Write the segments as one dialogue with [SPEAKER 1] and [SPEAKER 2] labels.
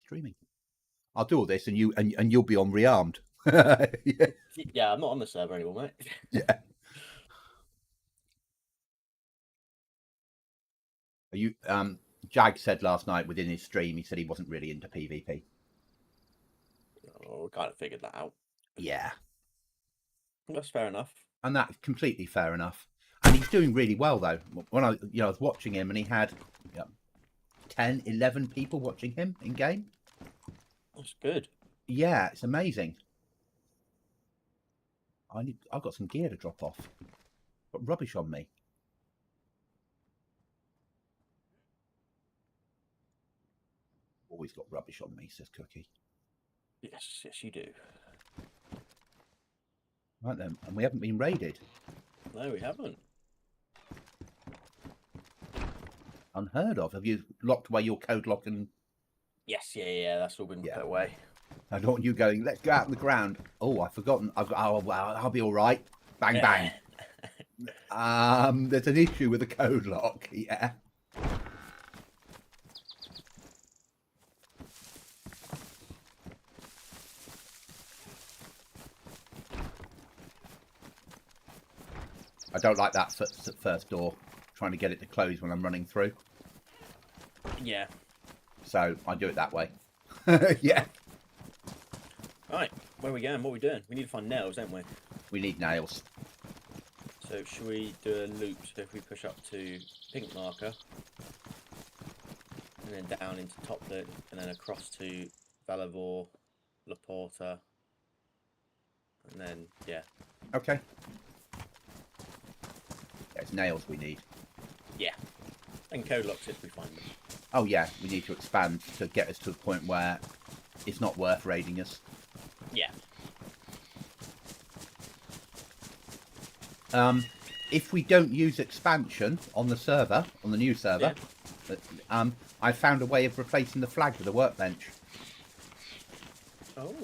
[SPEAKER 1] streaming. I'll do all this, and you'll be on rearmed. Yeah.
[SPEAKER 2] Yeah, I'm not on the server anymore, mate.
[SPEAKER 1] Yeah. Are you? Jag said last night within his stream, he said he wasn't really into PvP.
[SPEAKER 2] Oh, we kind of figured that out.
[SPEAKER 1] Yeah,
[SPEAKER 2] that's fair enough.
[SPEAKER 1] And that's completely fair enough. And he's doing really well though. When I was watching him, and he had 10, 11 people watching him in game.
[SPEAKER 2] That's good.
[SPEAKER 1] Yeah, it's amazing. I've got some gear to drop off. Got rubbish on me. Always got rubbish on me, says Cookie.
[SPEAKER 2] Yes, you do.
[SPEAKER 1] Right then, and we haven't been raided.
[SPEAKER 2] No, we haven't.
[SPEAKER 1] Unheard of. Have you locked away your code lock and?
[SPEAKER 2] Yes, yeah, that's all been put away.
[SPEAKER 1] I don't want you going, let's go out on the ground. Oh, I've forgotten. Oh, well, I'll be all right. Bang, bang. There's an issue with the code lock. Yeah. I don't like that first door, trying to get it to close when I'm running through.
[SPEAKER 2] Yeah.
[SPEAKER 1] So I do it that way. Yeah.
[SPEAKER 2] Right, where are we going? What are we doing? We need to find nails, don't we?
[SPEAKER 1] We need nails.
[SPEAKER 2] So should we do a loop? So if we push up to pink marker, and then down into Toplet, and then across to Valivor, Laporta, and then, yeah.
[SPEAKER 1] Okay. It's nails we need.
[SPEAKER 2] Yeah. And code locks if we find them.
[SPEAKER 1] Oh yeah, we need to expand to get us to the point where it's not worth raiding us.
[SPEAKER 2] Yeah.
[SPEAKER 1] If we don't use expansion on the server, on the new server, I found a way of replacing the flag with a workbench.
[SPEAKER 2] Oh.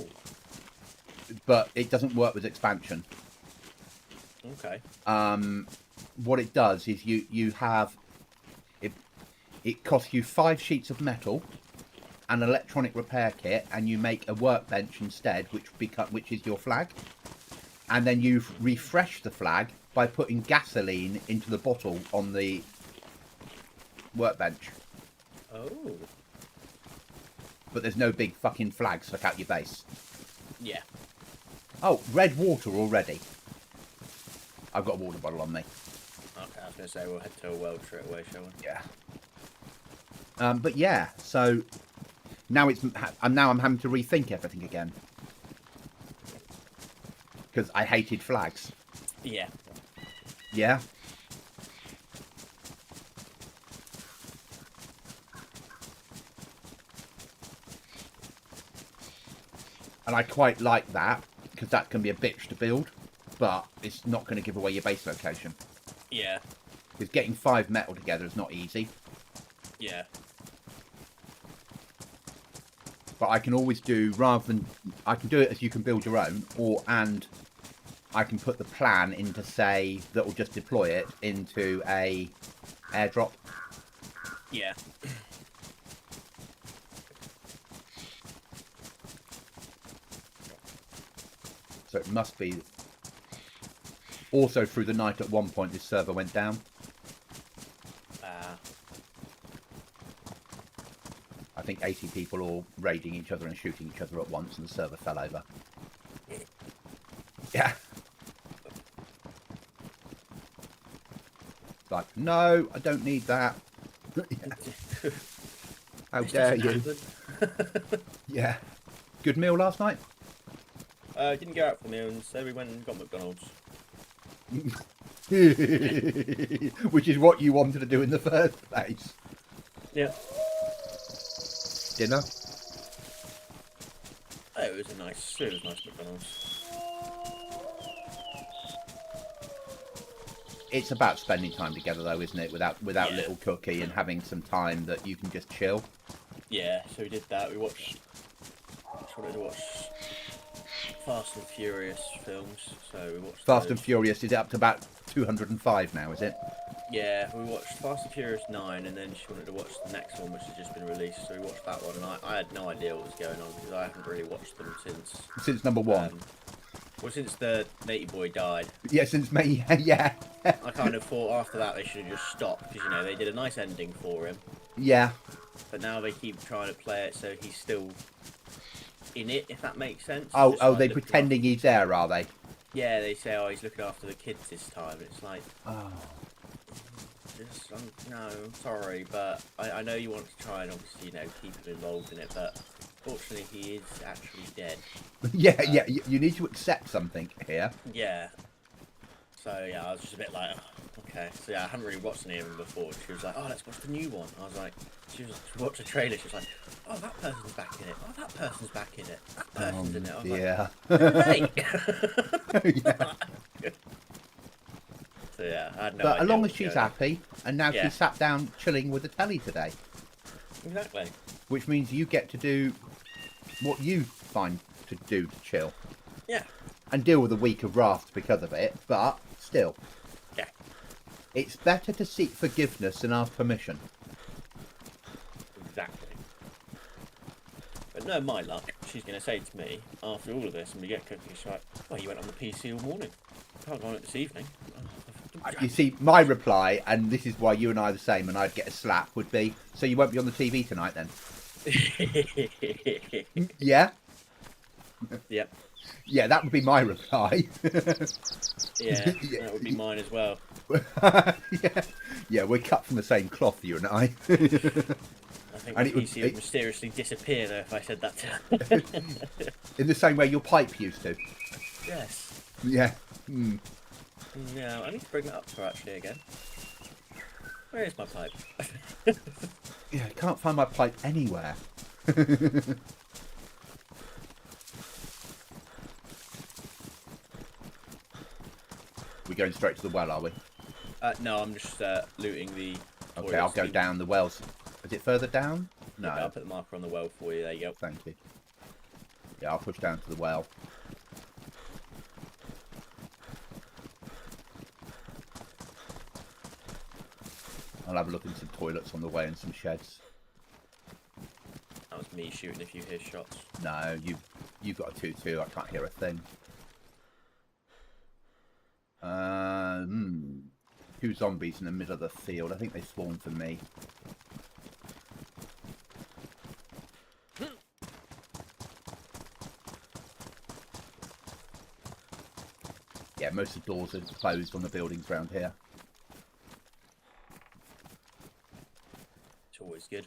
[SPEAKER 1] But it doesn't work with expansion.
[SPEAKER 2] Okay.
[SPEAKER 1] What it does is you have it costs you 5 sheets of metal, an electronic repair kit, and you make a workbench instead, which is your flag, and then you refresh the flag by putting gasoline into the bottle on the workbench.
[SPEAKER 2] Oh.
[SPEAKER 1] But there's no big fucking flag stuck out your base.
[SPEAKER 2] Yeah.
[SPEAKER 1] Oh, red water already. I've got a water bottle on me.
[SPEAKER 2] Okay, I was going to say we'll head to a well straight away, shall we?
[SPEAKER 1] Yeah. But yeah, so now I'm having to rethink everything again because I hated flags.
[SPEAKER 2] Yeah.
[SPEAKER 1] Yeah. And I quite like that because that can be a bitch to build, but it's not going to give away your base location.
[SPEAKER 2] Yeah.
[SPEAKER 1] Because getting 5 metal together is not easy.
[SPEAKER 2] Yeah.
[SPEAKER 1] But I can always do, I can do it as you can build your own, and I can put the plan into, say, that will just deploy it into a airdrop.
[SPEAKER 2] Yeah.
[SPEAKER 1] So it must be. Also, through the night at one point, this server went down. I think 80 people all raiding each other and shooting each other at once, and the server fell over. Yeah. Like, no, I don't need that. How dare you? Yeah. Good meal last night?
[SPEAKER 2] Didn't go out for meal, so we went and got McDonald's.
[SPEAKER 1] Which is what you wanted to do in the first place.
[SPEAKER 2] Yeah.
[SPEAKER 1] Dinner?
[SPEAKER 2] Oh, it was nice McDonald's.
[SPEAKER 1] It's about spending time together though, isn't it? Without little Cookie and having some time that you can just chill.
[SPEAKER 2] Yeah, so we did that. We watched Fast and Furious films. So we watched
[SPEAKER 1] Fast and Furious, is it up to about 205 now, is it?
[SPEAKER 2] Yeah, we watched Fast and Furious 9, and then she wanted to watch the next one, which has just been released. So we watched that one, and I had no idea what was going on because I haven't really watched them
[SPEAKER 1] Since number one.
[SPEAKER 2] Well, since the Natty Boy died.
[SPEAKER 1] Yeah, since May. Yeah.
[SPEAKER 2] I kind of thought after that they should have just stopped because they did a nice ending for him.
[SPEAKER 1] Yeah.
[SPEAKER 2] But now they keep trying to play it so he's still in it, if that makes sense.
[SPEAKER 1] Oh, they pretending he's there, are they?
[SPEAKER 2] Yeah, they say, oh, he's looking after the kids this time. It's like,
[SPEAKER 1] oh,
[SPEAKER 2] no, I'm sorry, but I know you want to try and obviously, keep him involved in it, but fortunately he is actually dead.
[SPEAKER 1] yeah, yeah. You need to accept something here.
[SPEAKER 2] Yeah. So yeah, I was just a bit like, oh, okay. So yeah, I hadn't really watched any of them before. She was like, oh, let's watch the new one. I was like, she watched the trailer. She was like, oh, that person's back in it. Oh, that person's back in it. That person's in it. I was like,
[SPEAKER 1] Yeah.
[SPEAKER 2] So yeah, I had no
[SPEAKER 1] But
[SPEAKER 2] idea
[SPEAKER 1] as long
[SPEAKER 2] what
[SPEAKER 1] as she's
[SPEAKER 2] was going on.
[SPEAKER 1] happy, and now
[SPEAKER 2] Yeah.
[SPEAKER 1] she sat down chilling with the telly today,
[SPEAKER 2] Exactly.
[SPEAKER 1] which means you get to do what you find to do to chill.
[SPEAKER 2] Yeah.
[SPEAKER 1] And deal with a week of raft because of it, but still.
[SPEAKER 2] Yeah.
[SPEAKER 1] It's better to seek forgiveness than ask permission.
[SPEAKER 2] Exactly. But no, my luck, she's going to say to me, after all of this, and we get cooking, she's like, well, you went on the PC all morning. Can't go on it this evening.
[SPEAKER 1] You see, my reply, and this is why you and I are the same, and I'd get a slap, would be, so you won't be on the TV tonight then? Yeah?
[SPEAKER 2] Yep.
[SPEAKER 1] Yeah, that would be my reply.
[SPEAKER 2] Yeah, that would be mine as well.
[SPEAKER 1] Yeah, we're cut from the same cloth, you and I.
[SPEAKER 2] I think
[SPEAKER 1] And
[SPEAKER 2] the PC would mysteriously disappear though if I said that to her.
[SPEAKER 1] In the same way your pipe used to.
[SPEAKER 2] Yes.
[SPEAKER 1] Yeah. Mm.
[SPEAKER 2] Yeah, I need to bring that up to her actually again. Where is my pipe?
[SPEAKER 1] Yeah, I can't find my pipe anywhere. We're going straight to the well, are we?
[SPEAKER 2] No, I'm just looting the
[SPEAKER 1] Okay, I'll go down the wells. Is it further down? No.
[SPEAKER 2] Okay, I'll put the marker on the well for you. There you go.
[SPEAKER 1] Thank you. Yeah, I'll push down to the well. I'll have a look in some toilets on the way and some sheds.
[SPEAKER 2] That was me shooting if you hear shots.
[SPEAKER 1] No, you've got a 2-2. I can't hear a thing. Two zombies in the middle of the field. I think they spawned for me. Yeah, most of the doors are closed on the buildings around here.
[SPEAKER 2] It's always good.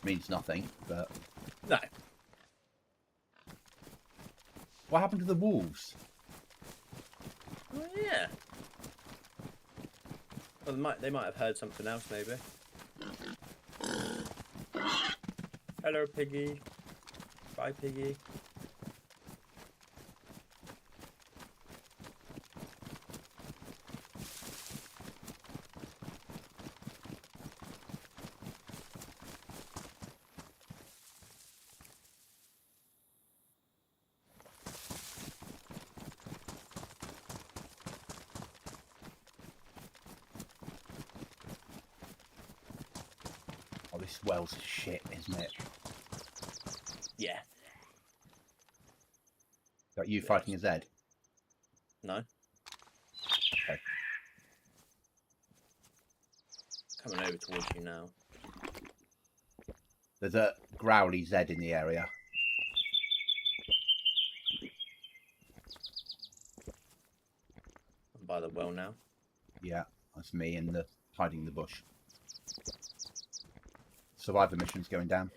[SPEAKER 1] Means nothing, but...
[SPEAKER 2] No.
[SPEAKER 1] What happened to the wolves?
[SPEAKER 2] Oh, yeah. Well, they might have heard something else, maybe. Hello, Piggy. Bye, Piggy.
[SPEAKER 1] Oh, this well's shit, isn't it?
[SPEAKER 2] Yeah.
[SPEAKER 1] Is that you fighting a Zed?
[SPEAKER 2] No.
[SPEAKER 1] Okay.
[SPEAKER 2] Coming over towards you now.
[SPEAKER 1] There's a growly Zed in the area.
[SPEAKER 2] I'm by the well now.
[SPEAKER 1] Yeah, that's me in the hiding in the bush. Survivor mission's going down.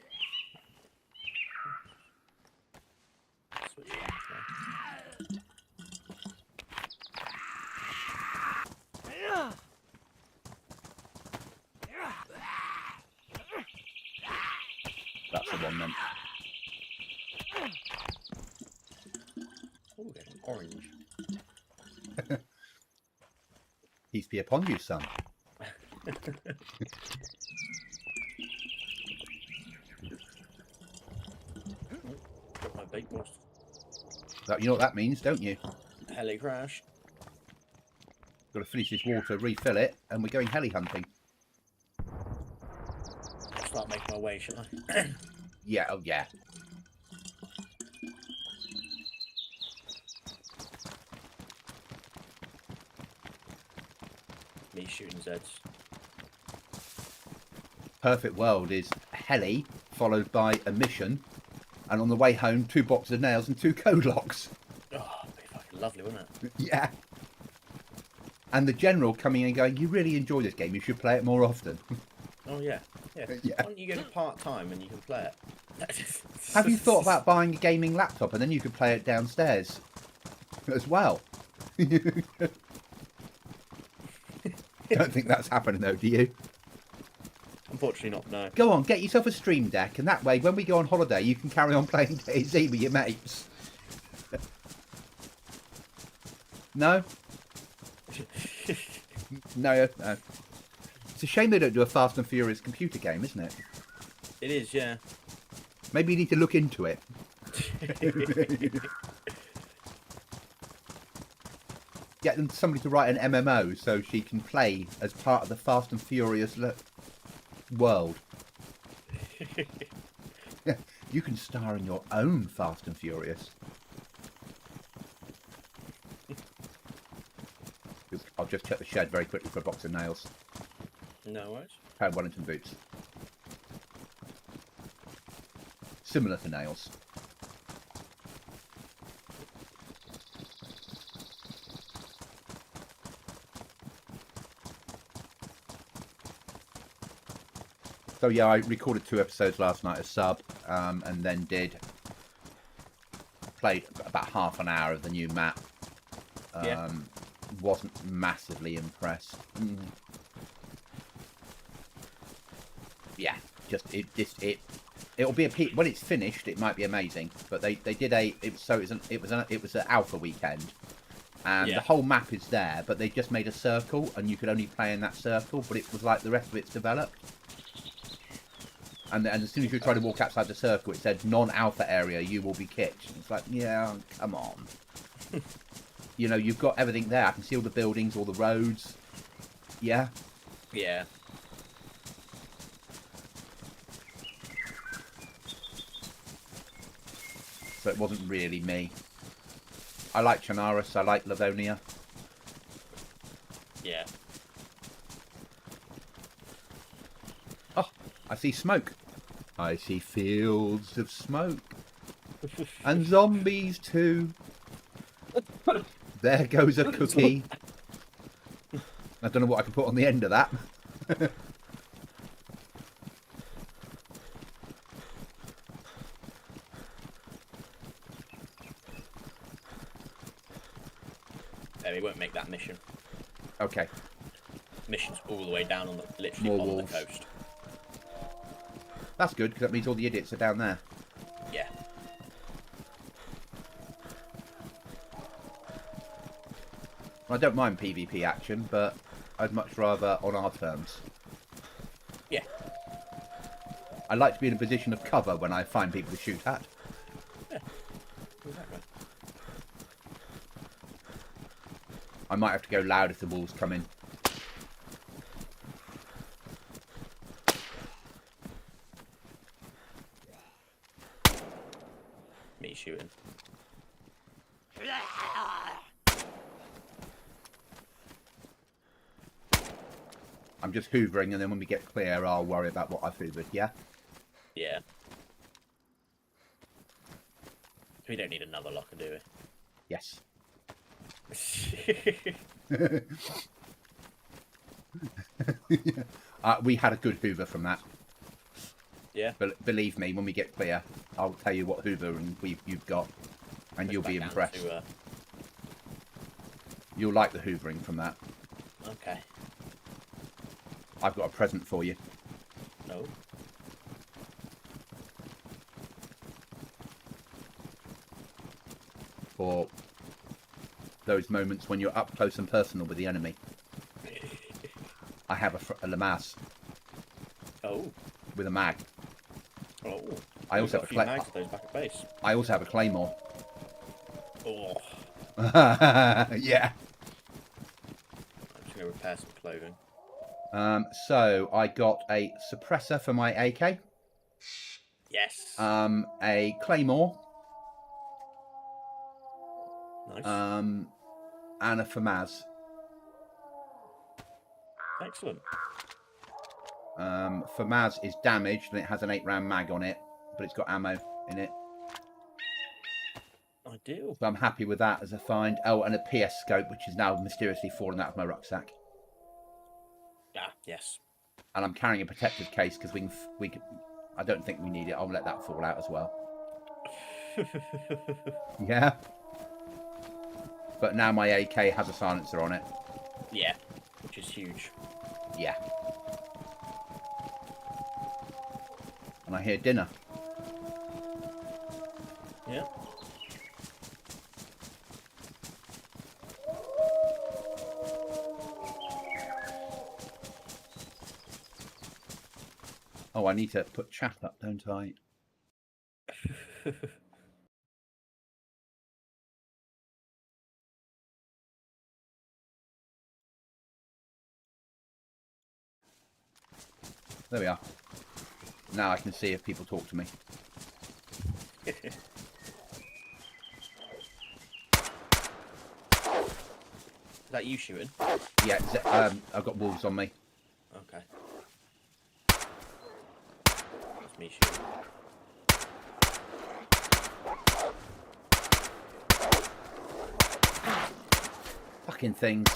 [SPEAKER 2] Switch on,
[SPEAKER 1] That's the one then.
[SPEAKER 2] oh, there's an orange.
[SPEAKER 1] Peace be upon you, son.
[SPEAKER 2] Got my big boss.
[SPEAKER 1] You know what that means, don't you?
[SPEAKER 2] Heli crash.
[SPEAKER 1] Got to finish this water, refill it, and we're going heli hunting.
[SPEAKER 2] I'll start making my way, shall I?
[SPEAKER 1] Yeah, oh yeah.
[SPEAKER 2] Me shooting Zeds.
[SPEAKER 1] Perfect world is heli followed by a mission, and on the way home, 2 boxes of nails and 2 code locks.
[SPEAKER 2] Oh, it'd be fucking lovely, wouldn't it?
[SPEAKER 1] Yeah. And the general coming in and going, "You really enjoy this game. You should play it more often."
[SPEAKER 2] Oh yeah, yeah.
[SPEAKER 1] Yeah.
[SPEAKER 2] Why don't you get it part time and you can play it?
[SPEAKER 1] Have you thought about buying a gaming laptop and then you could play it downstairs as well? Don't think that's happening though, do you?
[SPEAKER 2] Unfortunately, not. No.
[SPEAKER 1] Go on, get yourself a stream deck, and that way, when we go on holiday, you can carry on playing DayZ with your mates. No? No. It's a shame they don't do a Fast and Furious computer game, isn't it?
[SPEAKER 2] It is, yeah.
[SPEAKER 1] Maybe you need to look into it. Get them somebody to write an MMO so she can play as part of the Fast and Furious world. You can star in your own Fast and Furious. I'll just check the shed very quickly for a box of nails.
[SPEAKER 2] No worries.
[SPEAKER 1] Pair of Wellington boots. Similar to nails. So yeah, I recorded 2 episodes last night as sub, and then played about half an hour of the new map.
[SPEAKER 2] Yeah.
[SPEAKER 1] Wasn't massively impressed. Yeah, it'll be when it's finished. It might be amazing, but they did it was an alpha weekend, and the whole map is there, but they just made a circle, and you could only play in that circle. But it was like the rest of it's developed. And as soon as you try to walk outside the circle, it said non-alpha area, you will be kicked. And it's like, yeah, come on. You know, you've got everything there. I can see all the buildings, all the roads. Yeah?
[SPEAKER 2] Yeah.
[SPEAKER 1] So it wasn't really me. I like Chernarus, I like Livonia.
[SPEAKER 2] Yeah.
[SPEAKER 1] Oh, I see smoke. I see fields of smoke. And zombies too. There goes a cookie. I don't know what I can put on the end of that.
[SPEAKER 2] We won't make that mission.
[SPEAKER 1] Okay.
[SPEAKER 2] Mission's all the way down on the literally
[SPEAKER 1] More
[SPEAKER 2] on
[SPEAKER 1] wolves.
[SPEAKER 2] the coast.
[SPEAKER 1] That's good, because that means all the idiots are down there.
[SPEAKER 2] Yeah.
[SPEAKER 1] I don't mind PvP action, but I'd much rather on our terms.
[SPEAKER 2] Yeah.
[SPEAKER 1] I like to be in a position of cover when I find people to shoot at.
[SPEAKER 2] Yeah. Exactly.
[SPEAKER 1] I might have to go loud if the wolves come in.
[SPEAKER 2] Me shooting.
[SPEAKER 1] I'm just hoovering, and then when we get clear, I'll worry about what I've hoovered, yeah?
[SPEAKER 2] Yeah. We don't need another locker, do
[SPEAKER 1] Yes.
[SPEAKER 2] we?
[SPEAKER 1] We had a good hoover from that.
[SPEAKER 2] Yeah.
[SPEAKER 1] But believe me, when we get clear, I'll tell you what hoovering you've got, and you'll be impressed. You'll like the hoovering from that.
[SPEAKER 2] Okay.
[SPEAKER 1] I've got a present for you.
[SPEAKER 2] No.
[SPEAKER 1] For those moments when you're up close and personal with the enemy. I have a Lamass.
[SPEAKER 2] Oh.
[SPEAKER 1] With a mag.
[SPEAKER 2] Oh.
[SPEAKER 1] I also have a
[SPEAKER 2] mags of those back at base.
[SPEAKER 1] I also have a claymore.
[SPEAKER 2] Oh.
[SPEAKER 1] Yeah.
[SPEAKER 2] repair some clothing.
[SPEAKER 1] So I got a suppressor for my AK.
[SPEAKER 2] Yes.
[SPEAKER 1] A claymore.
[SPEAKER 2] Nice.
[SPEAKER 1] And a FAMAS.
[SPEAKER 2] Excellent.
[SPEAKER 1] FAMAS is damaged and it has an 8-round mag on it, but it's got ammo in it.
[SPEAKER 2] Ideal.
[SPEAKER 1] So I'm happy with that as a find. Oh, and a PS scope, which is now mysteriously fallen out of my rucksack.
[SPEAKER 2] Ah, yes.
[SPEAKER 1] And I'm carrying a protective case because we can. I don't think we need it. I'll let that fall out as well. Yeah. But now my AK has a silencer on it.
[SPEAKER 2] Yeah, which is huge.
[SPEAKER 1] Yeah. And I hear dinner.
[SPEAKER 2] Yeah.
[SPEAKER 1] Oh, I need to put chat up, don't I? There we are. Now I can see if people talk to me.
[SPEAKER 2] Is that you shooting?
[SPEAKER 1] Yeah, I've got wolves on me.
[SPEAKER 2] Okay. That's me shooting.
[SPEAKER 1] Fucking things.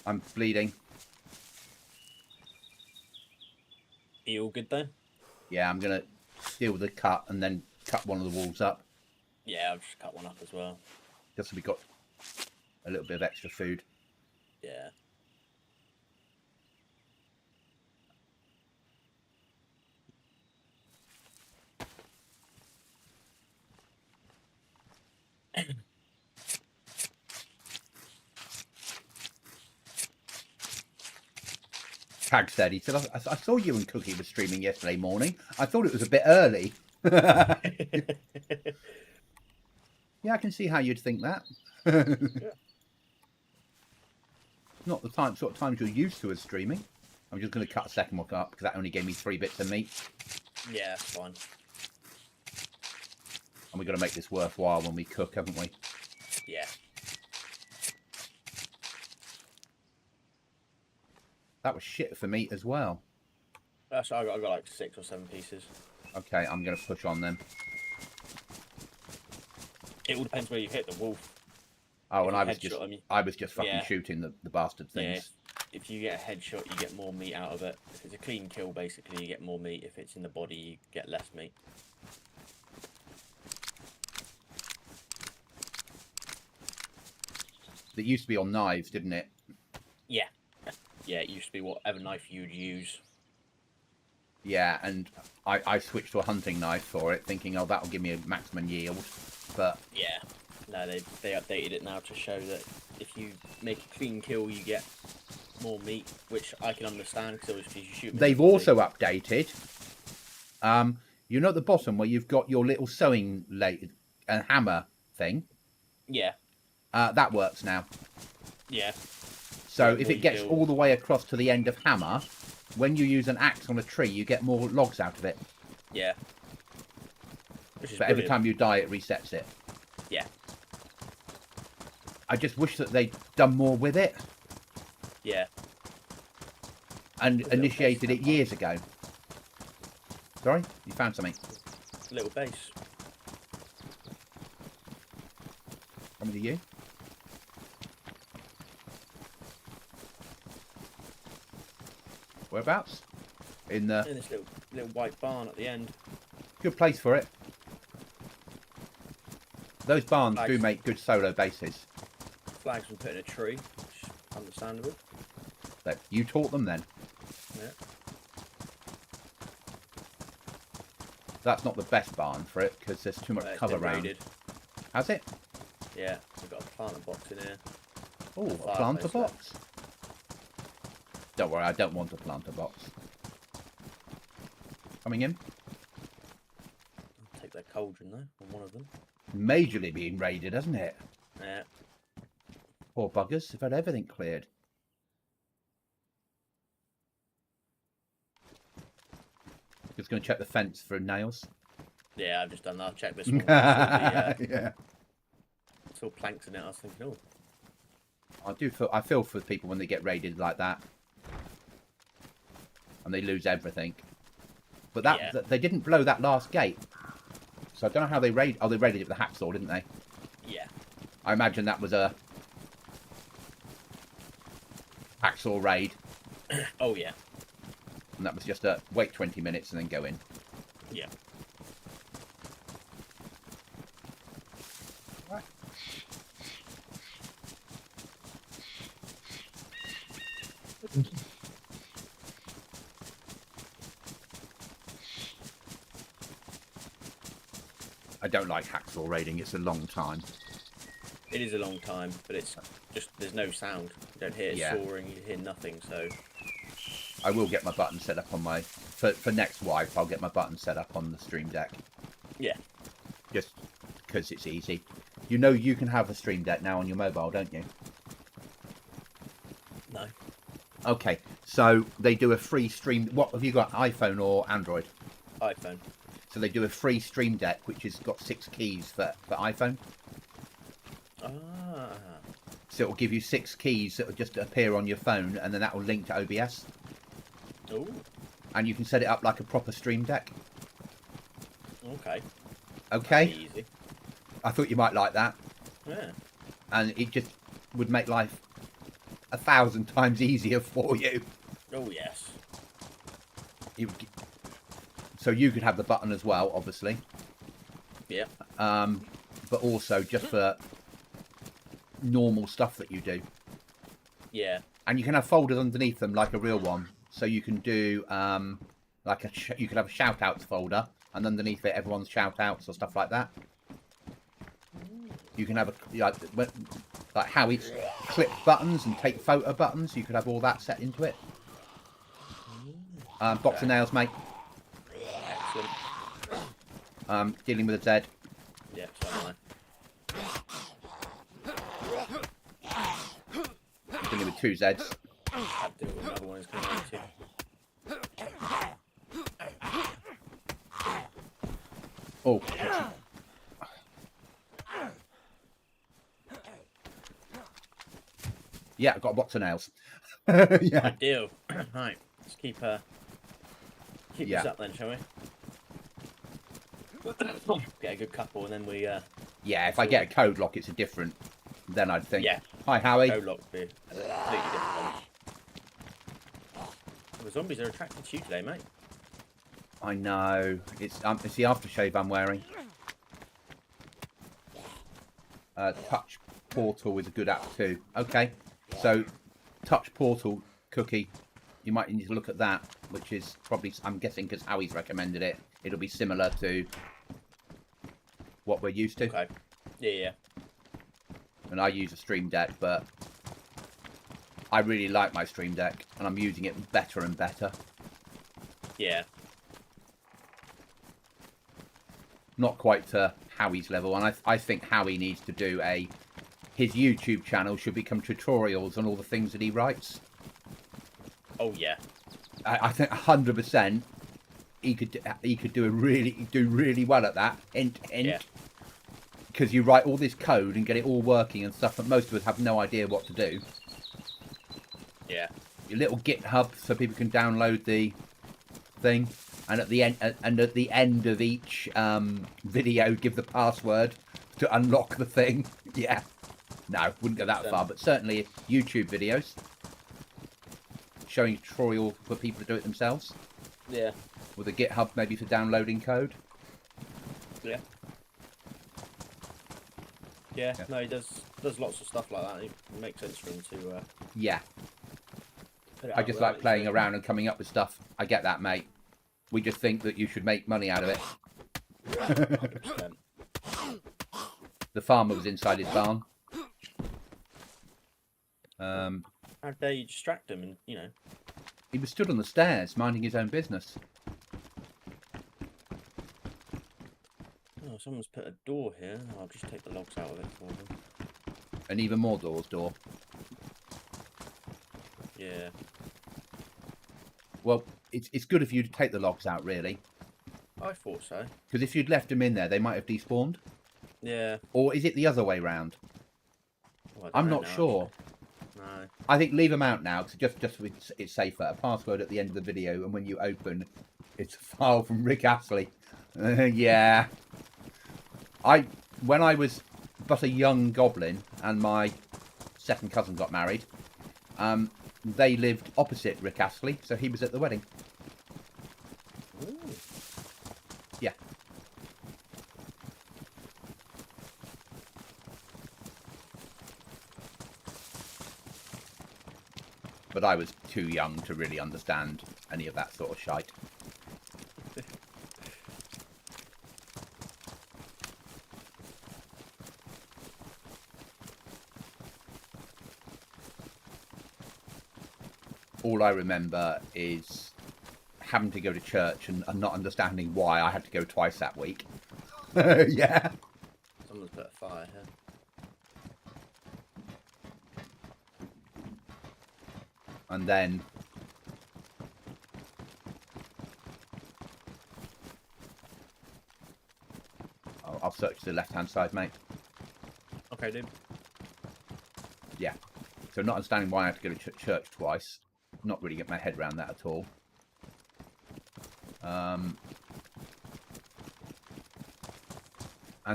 [SPEAKER 1] I'm bleeding.
[SPEAKER 2] Are you all good though?
[SPEAKER 1] Yeah, I'm going to steal the cut and then cut one of the wolves up.
[SPEAKER 2] Yeah, I've just cut one up as well.
[SPEAKER 1] Just so we got a little bit of extra food.
[SPEAKER 2] Yeah.
[SPEAKER 1] Tag said, he said, I saw you and Cookie were streaming yesterday morning. I thought it was a bit early. Yeah, I can see how you'd think that.
[SPEAKER 2] Yeah.
[SPEAKER 1] Not the sort of times you're used to as streaming. I'm just going to cut a second one up because that only gave me 3 bits of meat.
[SPEAKER 2] Yeah, that's fine.
[SPEAKER 1] And we've got to make this worthwhile when we cook, haven't we?
[SPEAKER 2] Yeah.
[SPEAKER 1] That was shit for meat as well.
[SPEAKER 2] So I got like 6 or 7 pieces.
[SPEAKER 1] Okay, I'm going to push on them.
[SPEAKER 2] It all depends where you hit the wolf.
[SPEAKER 1] Oh,
[SPEAKER 2] If
[SPEAKER 1] and
[SPEAKER 2] you
[SPEAKER 1] I was just fucking
[SPEAKER 2] Yeah.
[SPEAKER 1] shooting the bastard things.
[SPEAKER 2] Yeah, if you get a headshot, you get more meat out of it. If it's a clean kill, basically, you get more meat. If it's in the body, you get less meat.
[SPEAKER 1] It used to be on knives, didn't it?
[SPEAKER 2] Yeah. Yeah, it used to be whatever knife you'd use.
[SPEAKER 1] Yeah, and I switched to a hunting knife for it, thinking, oh, that'll give me a maximum yield. But
[SPEAKER 2] Yeah. No, they updated it now to show that if you make a clean kill, you get more meat, which I can understand because obviously you shoot.
[SPEAKER 1] they've also updated. You know at the bottom where you've got your little sewing and hammer thing.
[SPEAKER 2] Yeah.
[SPEAKER 1] That works now.
[SPEAKER 2] Yeah.
[SPEAKER 1] So
[SPEAKER 2] Yeah,
[SPEAKER 1] if
[SPEAKER 2] more
[SPEAKER 1] it gets
[SPEAKER 2] you
[SPEAKER 1] all the way across to the end of hammer, when you use an axe on a tree, you get more logs out of it.
[SPEAKER 2] Yeah. Which is
[SPEAKER 1] But every
[SPEAKER 2] brilliant.
[SPEAKER 1] time you die, it resets it.
[SPEAKER 2] Yeah.
[SPEAKER 1] I just wish that they'd done more with it
[SPEAKER 2] Yeah.
[SPEAKER 1] and
[SPEAKER 2] Little
[SPEAKER 1] initiated
[SPEAKER 2] base
[SPEAKER 1] it years ago. Sorry? You found something?
[SPEAKER 2] Little base.
[SPEAKER 1] Coming to you? Whereabouts? In the...
[SPEAKER 2] In this little white barn at the end.
[SPEAKER 1] Good place for it. Those barns do
[SPEAKER 2] Nice.
[SPEAKER 1] make good solo bases.
[SPEAKER 2] Flags been put in a tree, which is understandable.
[SPEAKER 1] So you taught them then.
[SPEAKER 2] Yeah.
[SPEAKER 1] That's not the best barn for it because there's too much
[SPEAKER 2] It's
[SPEAKER 1] cover
[SPEAKER 2] been
[SPEAKER 1] around.
[SPEAKER 2] raided.
[SPEAKER 1] Has it?
[SPEAKER 2] Yeah, we've got a planter box in here.
[SPEAKER 1] Oh, a
[SPEAKER 2] Fireplace
[SPEAKER 1] planter
[SPEAKER 2] left.
[SPEAKER 1] box. Don't worry, I don't want a planter box. Coming in.
[SPEAKER 2] I'll take that cauldron though, on one of them.
[SPEAKER 1] Majorly being raided, hasn't it?
[SPEAKER 2] Yeah.
[SPEAKER 1] Poor buggers. They've had everything cleared. Just going to check the fence for nails.
[SPEAKER 2] Yeah, I've just done that. I've checked this one.
[SPEAKER 1] Yeah.
[SPEAKER 2] It's all planks in it. I was thinking, oh.
[SPEAKER 1] I feel for people when they get raided like that. And they lose everything. But they didn't blow that last gate. So I don't know how they raided. Oh, they raided it with a hacksaw, didn't they?
[SPEAKER 2] Yeah.
[SPEAKER 1] I imagine that was a hacksaw raid.
[SPEAKER 2] Oh, yeah.
[SPEAKER 1] And that was just a wait 20 minutes and then go in.
[SPEAKER 2] Yeah.
[SPEAKER 1] Right. I don't like hacksaw raiding. It's a long time.
[SPEAKER 2] It is a long time, but it's just, there's no sound. You don't hear it sawing, you hear nothing, so...
[SPEAKER 1] I will get my button set up on my... For next wipe, I'll get my button set up on the Stream Deck.
[SPEAKER 2] Yeah.
[SPEAKER 1] Just because it's easy. You know you can have a Stream Deck now on your mobile, don't you?
[SPEAKER 2] No.
[SPEAKER 1] Okay, so they do a free stream... What have you got, iPhone or Android?
[SPEAKER 2] iPhone.
[SPEAKER 1] So they do a free Stream Deck, which has got 6 keys for iPhone.
[SPEAKER 2] Ah.
[SPEAKER 1] So it'll give you 6 keys that will just appear on your phone, and then that will link to OBS.
[SPEAKER 2] Oh.
[SPEAKER 1] And you can set it up like a proper Stream Deck.
[SPEAKER 2] Okay.
[SPEAKER 1] Okay?
[SPEAKER 2] Easy.
[SPEAKER 1] I thought you might like that.
[SPEAKER 2] Yeah.
[SPEAKER 1] And it just would make life 1,000 times easier for you.
[SPEAKER 2] Oh, yes.
[SPEAKER 1] So you could have the button as well, obviously.
[SPEAKER 2] Yeah.
[SPEAKER 1] But also just for normal stuff that you do.
[SPEAKER 2] Yeah.
[SPEAKER 1] And you can have folders underneath them like a real one. So you can do you could have a shout outs folder, and underneath it everyone's shout outs or stuff like that. You can have like how it's clip buttons and take photo buttons. You could have all that set into it. Box of nails, mate.
[SPEAKER 2] Excellent.
[SPEAKER 1] Dealing with a Z.
[SPEAKER 2] Yeah, so am
[SPEAKER 1] Dealing with 2 Zs.
[SPEAKER 2] I'll deal with another one is coming out too.
[SPEAKER 1] Oh. Yeah, I've got a box of nails. Yeah.
[SPEAKER 2] Ideal. Right, let's keep this up then, shall we? Get a good couple and then we...
[SPEAKER 1] Yeah, if I get a code lock, it's a different... Then I'd think...
[SPEAKER 2] Yeah.
[SPEAKER 1] Hi, Howie.
[SPEAKER 2] Code lock would be a completely different one. The zombies are attracted to you today, mate.
[SPEAKER 1] I know. It's the aftershave I'm wearing. Touch Portal is a good app too. Okay, so Touch Portal Cookie, you might need to look at that, which is probably, I'm guessing, because Howie's recommended it. It'll be similar to what we're used to.
[SPEAKER 2] Okay. Yeah.
[SPEAKER 1] And I use a Stream Deck, but I really like my Stream Deck, and I'm using it better and better.
[SPEAKER 2] Yeah.
[SPEAKER 1] Not quite to Howie's level, and I think Howie needs to do his YouTube channel should become tutorials on all the things that he writes.
[SPEAKER 2] Oh yeah.
[SPEAKER 1] I think 100% he could do really well at that.
[SPEAKER 2] Yeah.
[SPEAKER 1] Because you write all this code and get it all working and stuff, but most of us have no idea what to do.
[SPEAKER 2] Yeah.
[SPEAKER 1] Your little GitHub so people can download the thing, and at the end of each video, give the password to unlock the thing. Yeah. No, wouldn't go that far, but certainly YouTube videos showing a tutorial for people to do it themselves.
[SPEAKER 2] Yeah.
[SPEAKER 1] With a GitHub maybe for downloading code.
[SPEAKER 2] Yeah. Yeah. No, he does lots of stuff like that. It makes sense for him to.
[SPEAKER 1] Yeah.
[SPEAKER 2] Put it
[SPEAKER 1] I
[SPEAKER 2] out
[SPEAKER 1] just
[SPEAKER 2] there,
[SPEAKER 1] like playing around and coming up with stuff. I get that, mate. We just think that you should make money out of it.
[SPEAKER 2] 100%.
[SPEAKER 1] The farmer was inside his barn.
[SPEAKER 2] How dare you distract him? And
[SPEAKER 1] He was stood on the stairs, minding his own business.
[SPEAKER 2] Oh, someone's put a door here. I'll just take the logs out of it for them.
[SPEAKER 1] And even more doors, door.
[SPEAKER 2] Yeah.
[SPEAKER 1] Well, it's good of you to take the logs out, really.
[SPEAKER 2] I thought so.
[SPEAKER 1] Because if you'd left them in there, they might have despawned.
[SPEAKER 2] Yeah.
[SPEAKER 1] Or is it the other way round?
[SPEAKER 2] Well, I don't
[SPEAKER 1] I'm
[SPEAKER 2] know
[SPEAKER 1] not
[SPEAKER 2] now,
[SPEAKER 1] sure.
[SPEAKER 2] actually. No.
[SPEAKER 1] I think leave them out now, because just so it's safer. A password at the end of the video, and when you open, it's a file from Rick Astley. Yeah. When I was but a young goblin, and my second cousin got married, they lived opposite Rick Astley, so he was at the wedding.
[SPEAKER 2] Ooh.
[SPEAKER 1] Yeah. But I was too young to really understand any of that sort of shite. All I remember is having to go to church and not understanding why I had to go twice that week. Yeah.
[SPEAKER 2] Someone's put a fire here.
[SPEAKER 1] And then I'll search the left-hand side, mate.
[SPEAKER 2] Okay, dude.
[SPEAKER 1] Yeah. So not understanding why I had to go to church twice. Not really get my head around that at all. And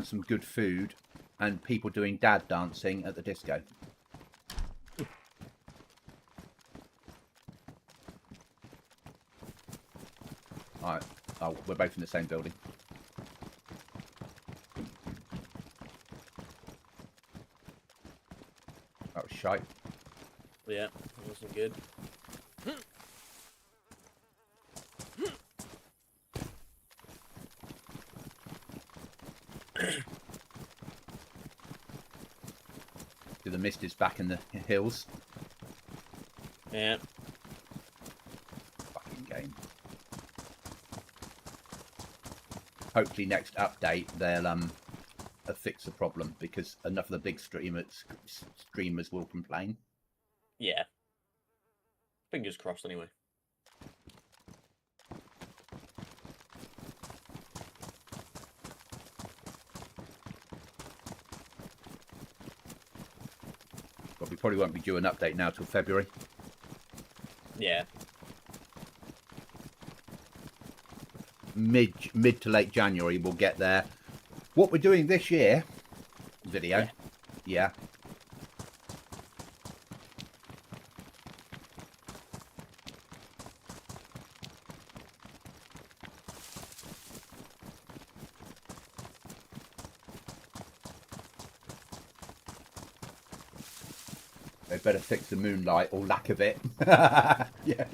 [SPEAKER 1] some good food and people doing dad dancing at the disco. Alright. Oh, we're both in the same building. That was shite.
[SPEAKER 2] Yeah, that wasn't good.
[SPEAKER 1] The mist is back in the hills.
[SPEAKER 2] Yeah.
[SPEAKER 1] Fucking game. Hopefully next update they'll fix the problem, because enough of the big streamers will complain.
[SPEAKER 2] Yeah. Fingers crossed, anyway.
[SPEAKER 1] But we probably won't be due an update now till February.
[SPEAKER 2] Yeah.
[SPEAKER 1] Mid to late January we'll get there. What we're doing this year video. Yeah. They better fix the moonlight or lack of it. Yeah.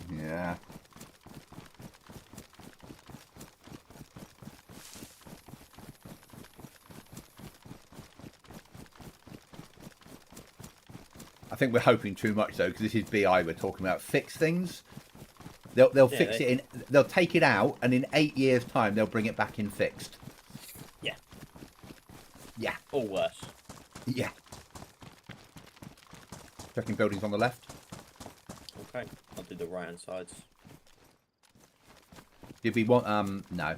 [SPEAKER 1] Yeah. I think we're hoping too much though, because this is BI we're talking about. Fix things. They'll fix it in. They'll take it out, and in 8 years' time they'll bring it back in fixed.
[SPEAKER 2] Yeah.
[SPEAKER 1] Yeah.
[SPEAKER 2] Or worse.
[SPEAKER 1] Yeah. Checking buildings on the left.
[SPEAKER 2] Okay. I'll do the right hand sides.
[SPEAKER 1] Did we want no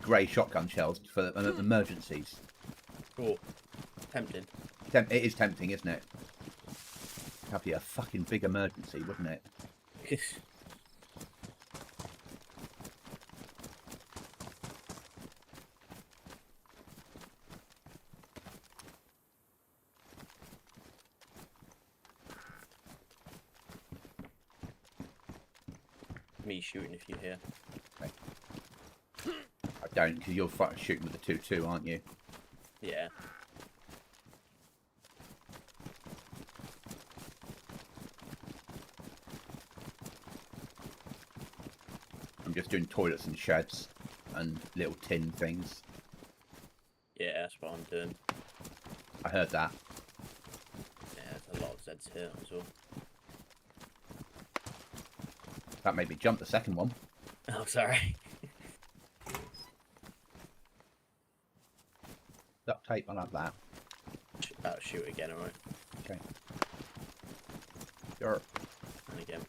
[SPEAKER 1] grey shotgun shells for emergencies?
[SPEAKER 2] Cool. Tempting.
[SPEAKER 1] It is tempting, isn't it? That'd be a fucking big emergency, wouldn't it?
[SPEAKER 2] Me shooting if you hear.
[SPEAKER 1] Okay. I don't, because you're shooting with the 2-2, aren't you?
[SPEAKER 2] Yeah.
[SPEAKER 1] I'm just doing toilets and sheds and little tin things.
[SPEAKER 2] Yeah, that's what I'm doing.
[SPEAKER 1] I heard that.
[SPEAKER 2] Yeah, there's a lot of Zeds here as well.
[SPEAKER 1] That made me jump the second one.
[SPEAKER 2] Oh, sorry.
[SPEAKER 1] Duct tape, I'll have that.
[SPEAKER 2] about to shoot again, alright?
[SPEAKER 1] Okay. Sure.
[SPEAKER 2] And again.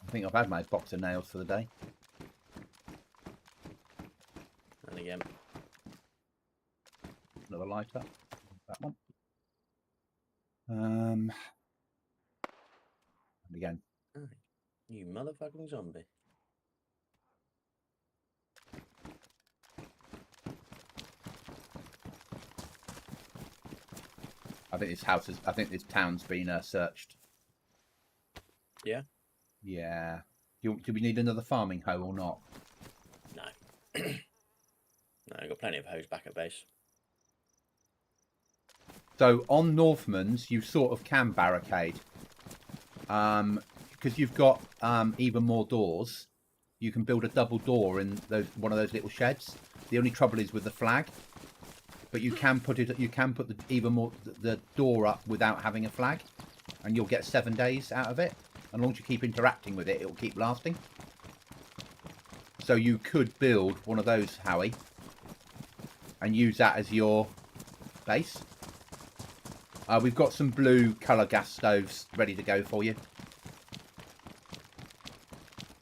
[SPEAKER 1] I think I've had my box of nails for the day.
[SPEAKER 2] And again.
[SPEAKER 1] Another lighter. That one. And again.
[SPEAKER 2] Oh, you motherfucking zombie.
[SPEAKER 1] I think this town's been searched.
[SPEAKER 2] Yeah?
[SPEAKER 1] Yeah. Do we need another farming hoe or not?
[SPEAKER 2] No. No, I've got plenty of hoes back at base.
[SPEAKER 1] So on Northman's, you sort of can barricade. Because you've got even more doors, you can build a double door in one of those little sheds. The only trouble is with the flag. But you can put the door up without having a flag, and you'll get 7 days out of it. And as long as you keep interacting with it, it will keep lasting. So you could build one of those, Howie, and use that as your base. We've got some blue colour gas stoves ready to go for you.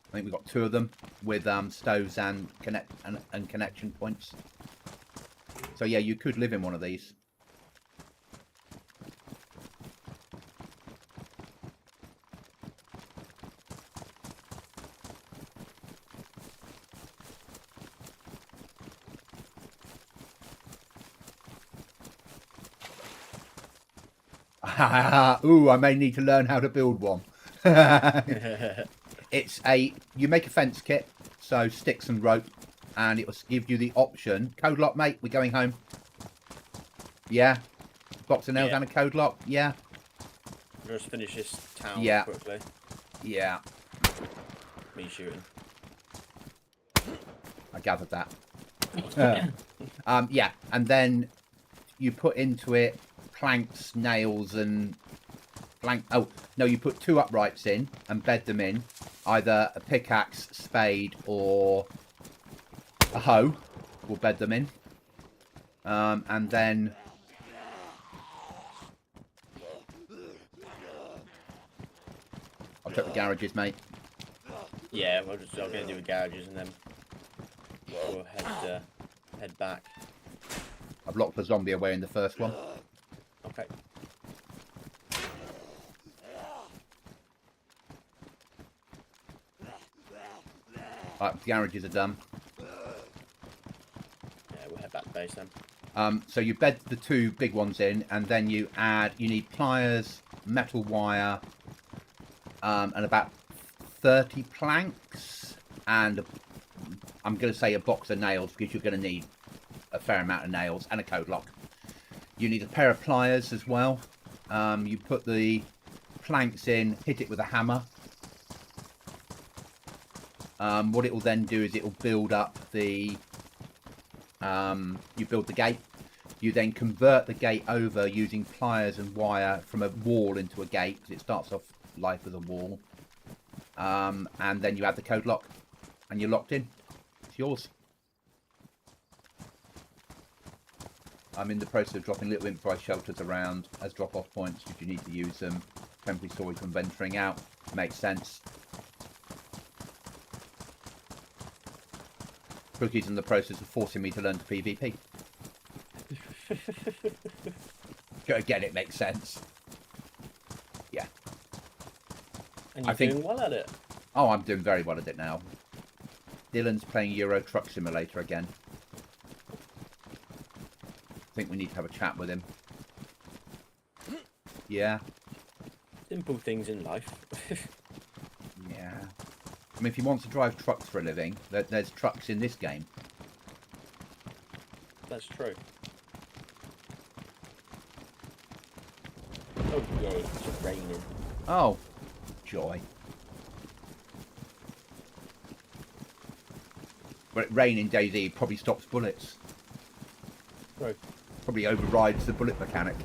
[SPEAKER 1] I think we've got 2 of them with stoves and connection points. So yeah, you could live in one of these. Ooh, I may need to learn how to build one. You make a fence kit, so sticks and rope, and it will give you the option. Code lock, mate, we're going home. Yeah. Box of nails and a code lock, yeah.
[SPEAKER 2] Just finish this town quickly.
[SPEAKER 1] Yeah.
[SPEAKER 2] Me shooting.
[SPEAKER 1] I gathered that. Yeah, and then you put into it planks, nails, and you put 2 uprights in and bed them in, either a pickaxe, spade, or a hoe. We'll bed them in, and then I'll check the garages, mate.
[SPEAKER 2] Yeah, I'll go do the garages and then we'll head back.
[SPEAKER 1] I've locked the zombie away in the first one.
[SPEAKER 2] Okay.
[SPEAKER 1] Right, the garages are done.
[SPEAKER 2] Yeah, we'll head back to base then.
[SPEAKER 1] So you bed the 2 big ones in, and then you need pliers, metal wire, and about 30 planks, and I'm going to say a box of nails, because you're going to need a fair amount of nails, and a code lock. You need a pair of pliers as well. You put the planks in, hit it with a hammer. What it will then do is it will build up the... you build the gate. You then convert the gate over using pliers and wire from a wall into a gate, because it starts off life as a wall. And then you add the code lock, and you're locked in. It's yours. I'm in the process of dropping little improvised shelters around as drop-off points if you need to use them. Temporary storage when venturing out. Makes sense. Cookie's in the process of forcing me to learn to PvP. Again, it makes sense. Yeah.
[SPEAKER 2] And you're doing well at it.
[SPEAKER 1] Oh, I'm doing very well at it now. Dylan's playing Euro Truck Simulator again. I think we need to have a chat with him. Yeah.
[SPEAKER 2] Simple things in life.
[SPEAKER 1] Yeah. I mean, if he wants to drive trucks for a living, there's trucks in this game.
[SPEAKER 2] That's true. Oh, yay, it's raining.
[SPEAKER 1] Oh, joy. But rain in DayZ probably stops bullets.
[SPEAKER 2] Right.
[SPEAKER 1] Probably overrides the bullet mechanic.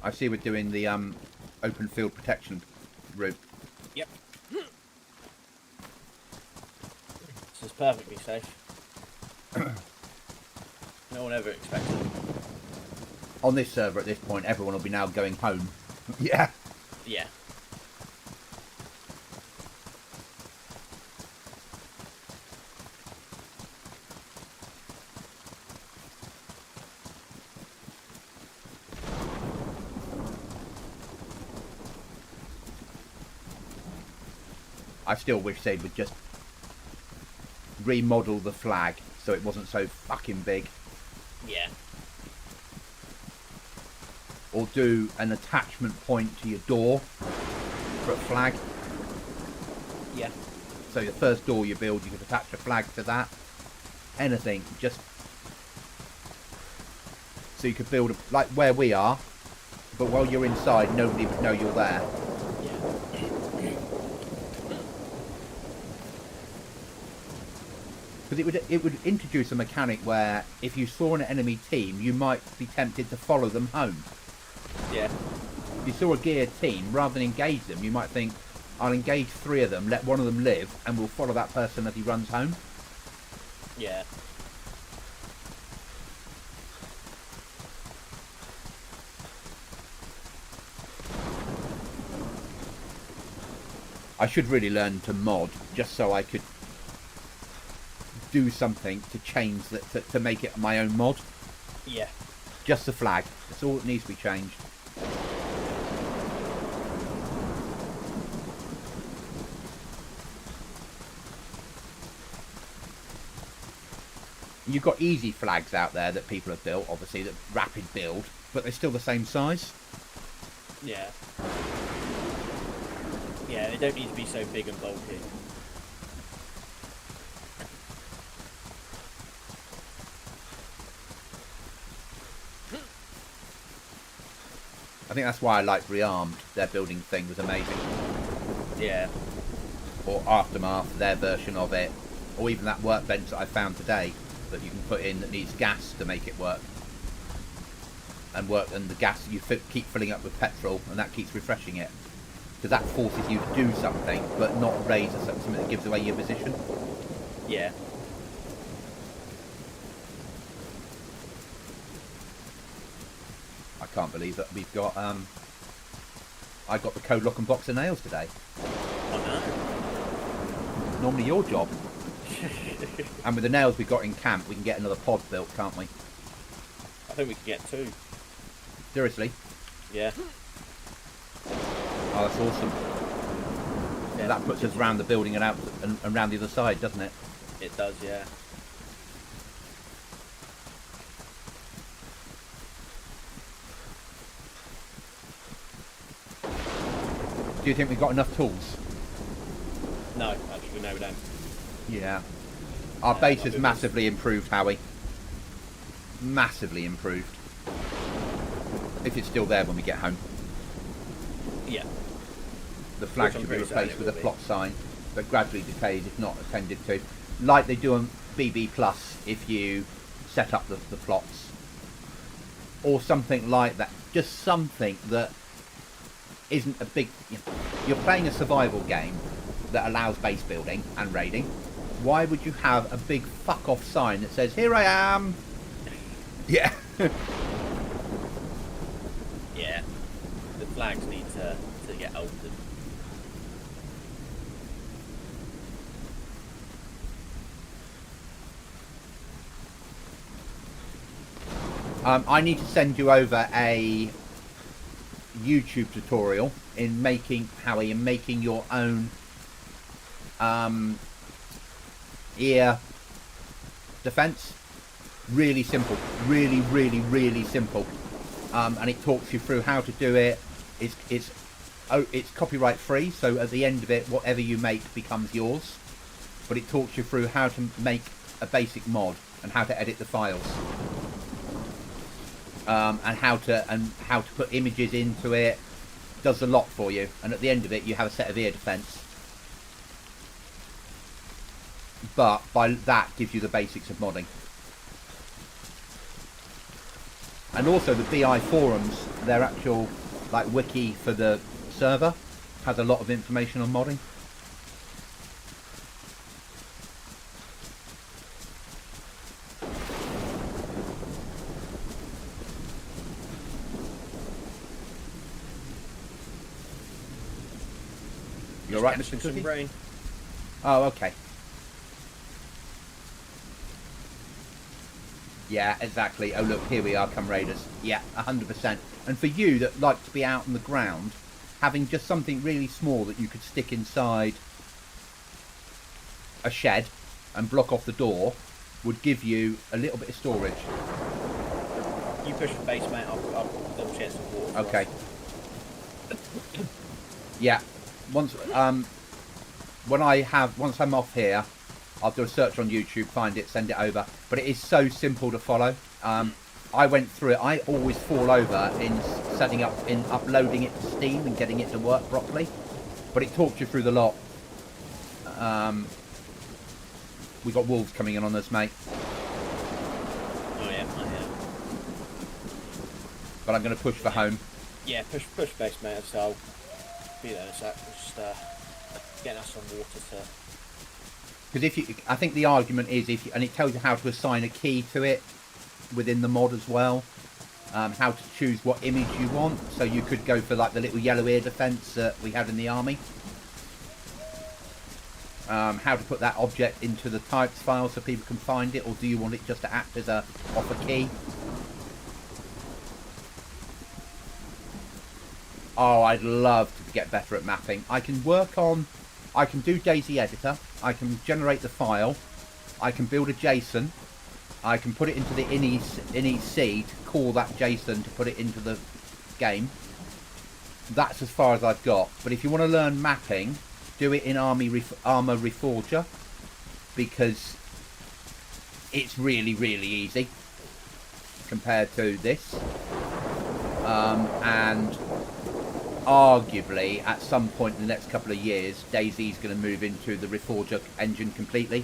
[SPEAKER 1] I see we're doing the open field protection route.
[SPEAKER 2] Yep. This is perfectly safe. No one ever expected it.
[SPEAKER 1] On this server at this point, everyone will be now going home. Yeah.
[SPEAKER 2] Yeah.
[SPEAKER 1] I still wish they would just remodel the flag so it wasn't so fucking big.
[SPEAKER 2] Yeah.
[SPEAKER 1] Or do an attachment point to your door for a flag.
[SPEAKER 2] Yeah.
[SPEAKER 1] So the first door you build, you could attach a flag to that. Anything, just so you could build like where we are, but while you're inside, nobody would know you're there. Because it would introduce a mechanic where if you saw an enemy team, you might be tempted to follow them home.
[SPEAKER 2] Yeah.
[SPEAKER 1] If you saw a geared team, rather than engage them, you might think, I'll engage 3 of them, let one of them live, and we'll follow that person as he runs home.
[SPEAKER 2] Yeah.
[SPEAKER 1] I should really learn to mod, just so I could do something to change that, to make it my own mod.
[SPEAKER 2] Yeah.
[SPEAKER 1] Just the flag. That's all that needs to be changed. You've got easy flags out there that people have built, obviously, that rapid build, but they're still the same size.
[SPEAKER 2] Yeah. Yeah, they don't need to be so big and bulky.
[SPEAKER 1] I think that's why I like Rearmed. Their building thing was amazing.
[SPEAKER 2] Yeah.
[SPEAKER 1] Or Aftermath, their version of it. Or even that workbench that I found today that you can put in that needs gas to make it work. And the gas, you keep filling up with petrol and that keeps refreshing it. Because that forces you to do something, but not raise something that gives away your position.
[SPEAKER 2] Yeah.
[SPEAKER 1] I can't believe that we've got, I got the code lock and box of nails today.
[SPEAKER 2] Oh no.
[SPEAKER 1] Normally your job. And with the nails we got in camp, we can get another pod built, can't we?
[SPEAKER 2] I think we can get 2.
[SPEAKER 1] Seriously?
[SPEAKER 2] Yeah.
[SPEAKER 1] Oh, that's awesome.
[SPEAKER 2] Yeah.
[SPEAKER 1] That puts us around the building and out and around the other side, doesn't it?
[SPEAKER 2] It does, yeah.
[SPEAKER 1] Do you think we've got enough tools?
[SPEAKER 2] No, actually, no, we don't.
[SPEAKER 1] Yeah. Our base has massively improved, Howie. Massively improved. If it's still there when we get home.
[SPEAKER 2] Yeah.
[SPEAKER 1] The flag should be replaced with a plot sign, but gradually decays if not attended to. Like they do on BB Plus if you set up the plots. Or something like that. Just something that isn't a big... You're playing a survival game that allows base building and raiding. Why would you have a big fuck off sign that says, "Here I am"? Yeah.
[SPEAKER 2] Yeah. The flags need to get altered.
[SPEAKER 1] I need to send you over a YouTube tutorial in making your own ear defense. Really simple, really simple, and it talks you through how to do it. It's copyright free, so at the end of it, whatever you make becomes yours. But it talks you through how to make a basic mod and how to edit the files, and how to put images into it. Does a lot for you, and at the end of it, you have a set of ear defense. But by that gives you the basics of modding. And also the BI forums, their actual wiki for the server has a lot of information on modding.
[SPEAKER 2] missing some
[SPEAKER 1] Cookie?
[SPEAKER 2] brain.
[SPEAKER 1] Oh, okay. Yeah, exactly. Oh, look, here we are, come raiders. Yeah, 100%. And for you that like to be out on the ground, having just something really small that you could stick inside a shed and block off the door would give you a little bit of storage.
[SPEAKER 2] You push the base, mate. I'll double check some water. For
[SPEAKER 1] Okay.
[SPEAKER 2] us.
[SPEAKER 1] Yeah. Once once I'm off here, I'll do a search on YouTube, find it, send it over. But it is so simple to follow. I went through it. I always fall over in setting up, in uploading it to Steam and getting it to work properly. But it talks you through the lot. We got wolves coming in on us, mate.
[SPEAKER 2] Oh yeah, I hear.
[SPEAKER 1] But I'm going to push for home.
[SPEAKER 2] Yeah, push base, mate. So I'll be there in a sec. Just getting us some water to.
[SPEAKER 1] Because I think the argument is and it tells you how to assign a key to it within the mod as well. How to choose what image you want. So you could go for like the little yellow ear defense that we had in the army. How to put that object into the types file so people can find it, or do you want it just to act as a offer key? Oh, I'd love to get better at mapping. I can do DayZ editor, I can generate the file, I can build a JSON, I can put it into the inec to call that JSON to put it into the game. That's as far as I've got. But if you want to learn mapping, do it in Armor Reforger, because it's really, really easy compared to this. And arguably, at some point in the next couple of years, DayZ is going to move into the Reforger engine completely.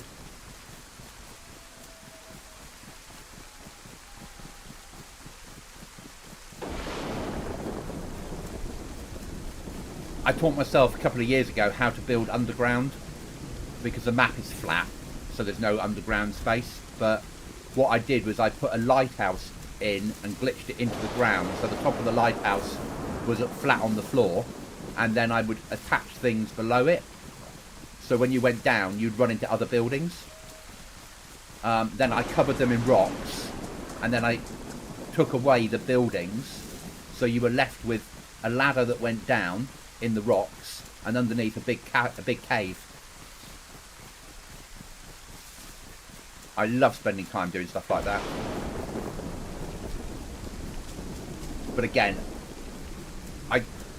[SPEAKER 1] I taught myself a couple of years ago how to build underground, because the map is flat, so there's no underground space. But what I did was I put a lighthouse in and glitched it into the ground, so the top of the lighthouse was flat on the floor, and then I would attach things below it, so when you went down you'd run into other buildings. Then I covered them in rocks, and then I took away the buildings, so you were left with a ladder that went down in the rocks, and underneath a big cave. I love spending time doing stuff like that. But again,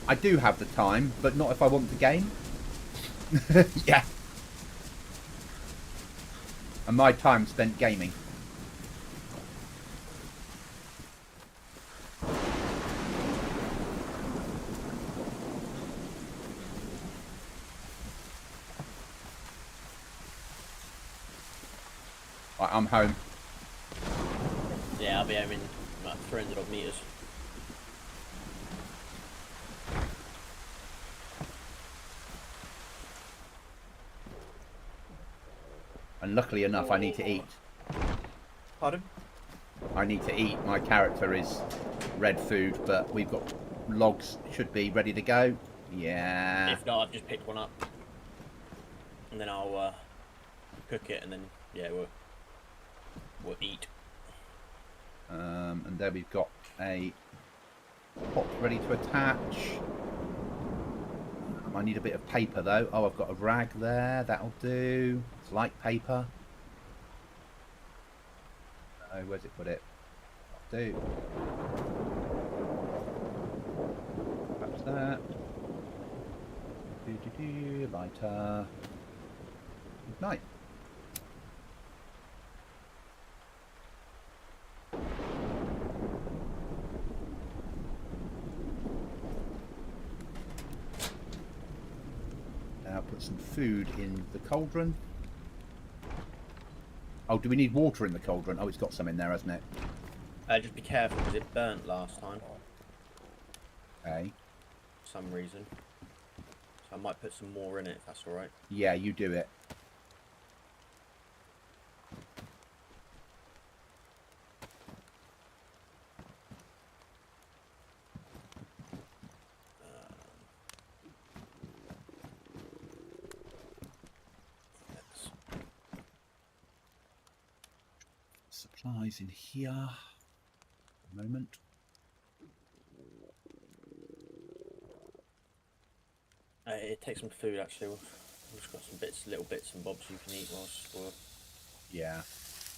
[SPEAKER 1] I do have the time, but not if I want the game. Yeah. And my time spent gaming. Right, I'm home.
[SPEAKER 2] Yeah, I'll be home in about 300 odd meters.
[SPEAKER 1] And luckily enough, I need to eat.
[SPEAKER 2] Pardon?
[SPEAKER 1] I need to eat. My character is red food, but we've got logs, should be ready to go. Yeah.
[SPEAKER 2] If not, I've just picked one up. And then I'll cook it, and then, yeah, we'll eat.
[SPEAKER 1] And there we've got a pot ready to attach. I need a bit of paper though. Oh, I've got a rag there. That'll do. It's light paper. Oh, where's it put it? That'll do. Perhaps that. Lighter. Night. Now put some food in the cauldron. Oh, do we need water in the cauldron? Oh, it's got some in there, hasn't it?
[SPEAKER 2] Just be careful, because it burnt last time.
[SPEAKER 1] Okay.
[SPEAKER 2] For some reason. So I might put some more in it, if that's alright.
[SPEAKER 1] Yeah, you do it. supplies in here. A moment.
[SPEAKER 2] It takes some food actually. We've just got some little bits and bobs you can eat whilst we're
[SPEAKER 1] Yeah.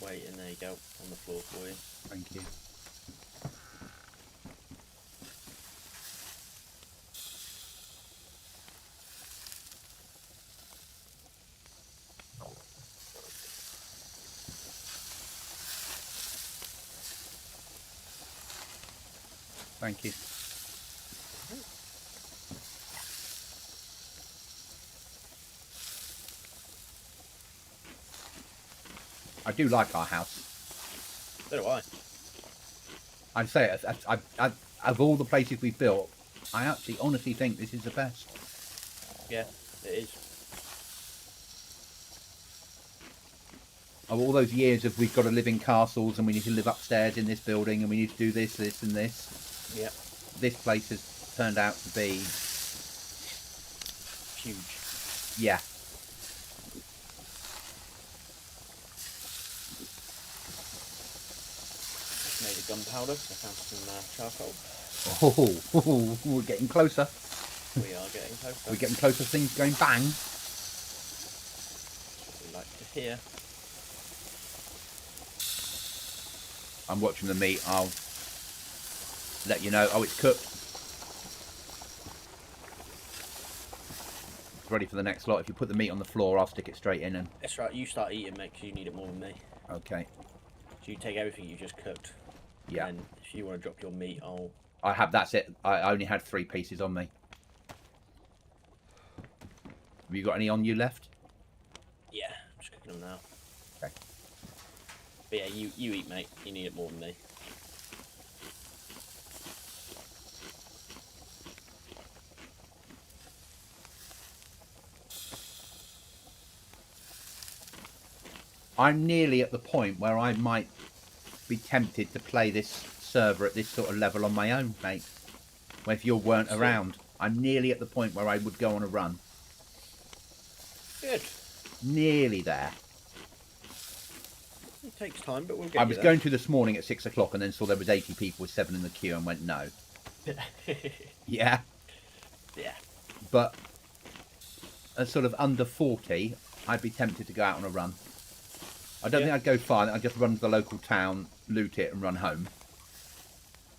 [SPEAKER 2] waiting. There you go, on the floor for you.
[SPEAKER 1] Thank you. Thank you. I do like our house.
[SPEAKER 2] So do I.
[SPEAKER 1] I'd say of all the places we've built, I actually honestly think this is the best.
[SPEAKER 2] Yeah, it is.
[SPEAKER 1] Of all those years of we've got to live in castles and we need to live upstairs in this building and we need to do this, this and this.
[SPEAKER 2] Yep.
[SPEAKER 1] This place has turned out to be
[SPEAKER 2] Huge.
[SPEAKER 1] yeah.
[SPEAKER 2] Made of gunpowder because I found some charcoal.
[SPEAKER 1] Oh, we're getting closer.
[SPEAKER 2] We are getting closer.
[SPEAKER 1] We're getting closer to things going bang.
[SPEAKER 2] That's what we like to hear.
[SPEAKER 1] I'm watching the meat. I'll let you know. Oh, it's cooked. It's ready for the next lot. If you put the meat on the floor, I'll stick it straight in and...
[SPEAKER 2] That's right, you start eating, mate, because you need it more than me.
[SPEAKER 1] Okay.
[SPEAKER 2] So you take everything you just cooked.
[SPEAKER 1] Yeah.
[SPEAKER 2] And if you want to drop your meat, I'll...
[SPEAKER 1] I have, that's it. I only had 3 pieces on me. Have you got any on you left?
[SPEAKER 2] Yeah, I'm just cooking them now.
[SPEAKER 1] Okay.
[SPEAKER 2] But yeah, you eat, mate. You need it more than me.
[SPEAKER 1] I'm nearly at the point where I might be tempted to play this server at this sort of level on my own, mate. Where if you weren't around, I'm nearly at the point where I would go on a run.
[SPEAKER 2] Good.
[SPEAKER 1] Nearly there.
[SPEAKER 2] It takes time, but we'll get
[SPEAKER 1] I was
[SPEAKER 2] there.
[SPEAKER 1] going to this morning at 6 o'clock and then saw there was 80 people with 7 in the queue and went, no. Yeah.
[SPEAKER 2] Yeah.
[SPEAKER 1] But at sort of under 40, I'd be tempted to go out on a run. I don't think I'd go far. I'd just run to the local town, loot it and run home.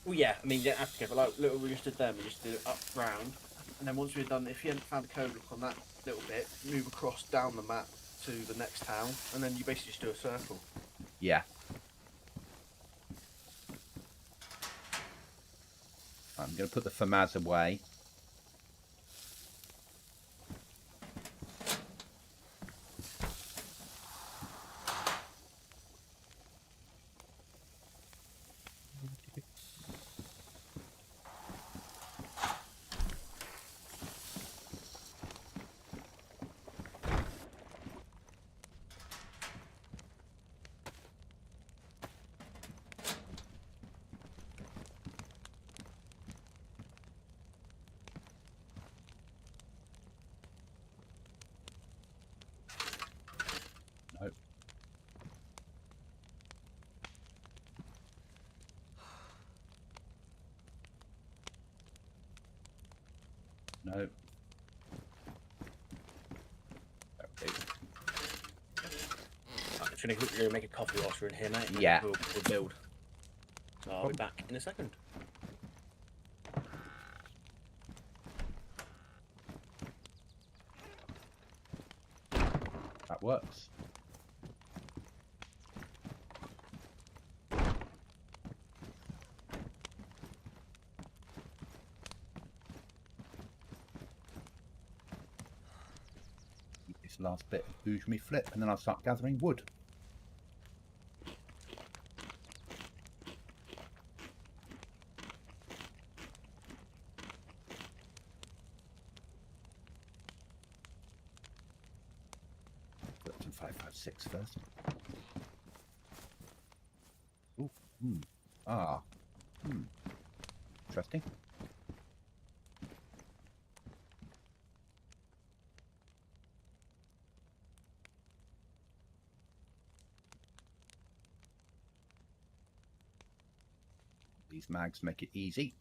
[SPEAKER 2] Well, yeah, I mean, you don't have to go, but like, look, we just did them, we just did it up round, and then once we've done, if you hadn't found a code look on that little bit, move across down the map to the next town, and then you basically just do a circle.
[SPEAKER 1] Yeah. I'm going to put the FAMAS away. Nope. Nope. Okay.
[SPEAKER 2] I'm just going to make a coffee whilst we're in here, mate.
[SPEAKER 1] Yeah.
[SPEAKER 2] We'll build. So I'll be back in a second.
[SPEAKER 1] That works. This last bit of bouge me flip and then I'll start gathering wood. Put some 556 first. Ooh, ah, interesting. These mags make it easy.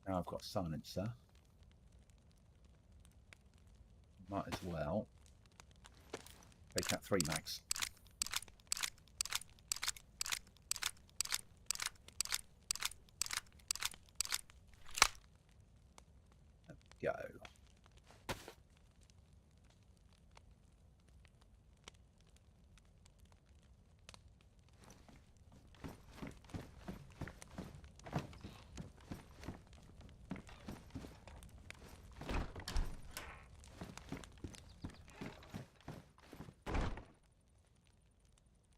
[SPEAKER 1] Now I've got a silencer. Might as well take out 3 mags. There we go.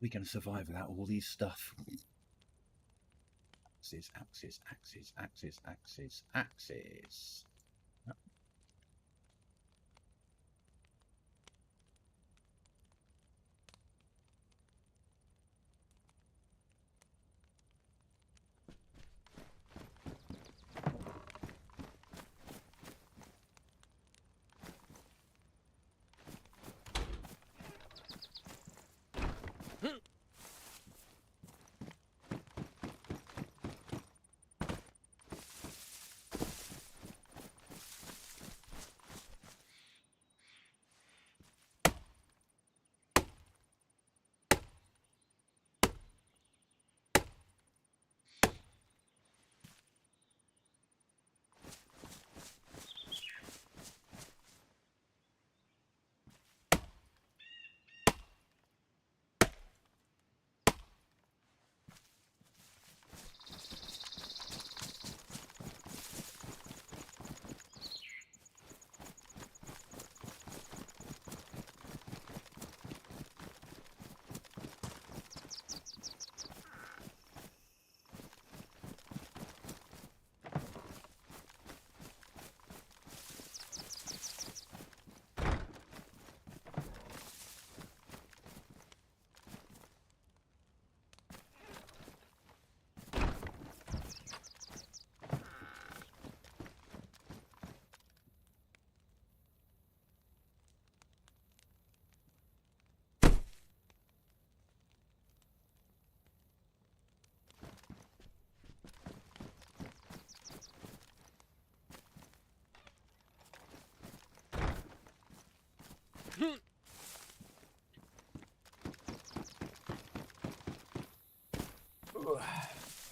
[SPEAKER 1] We can survive without all these stuff. Axes, axes, axes, axes, axes, axes.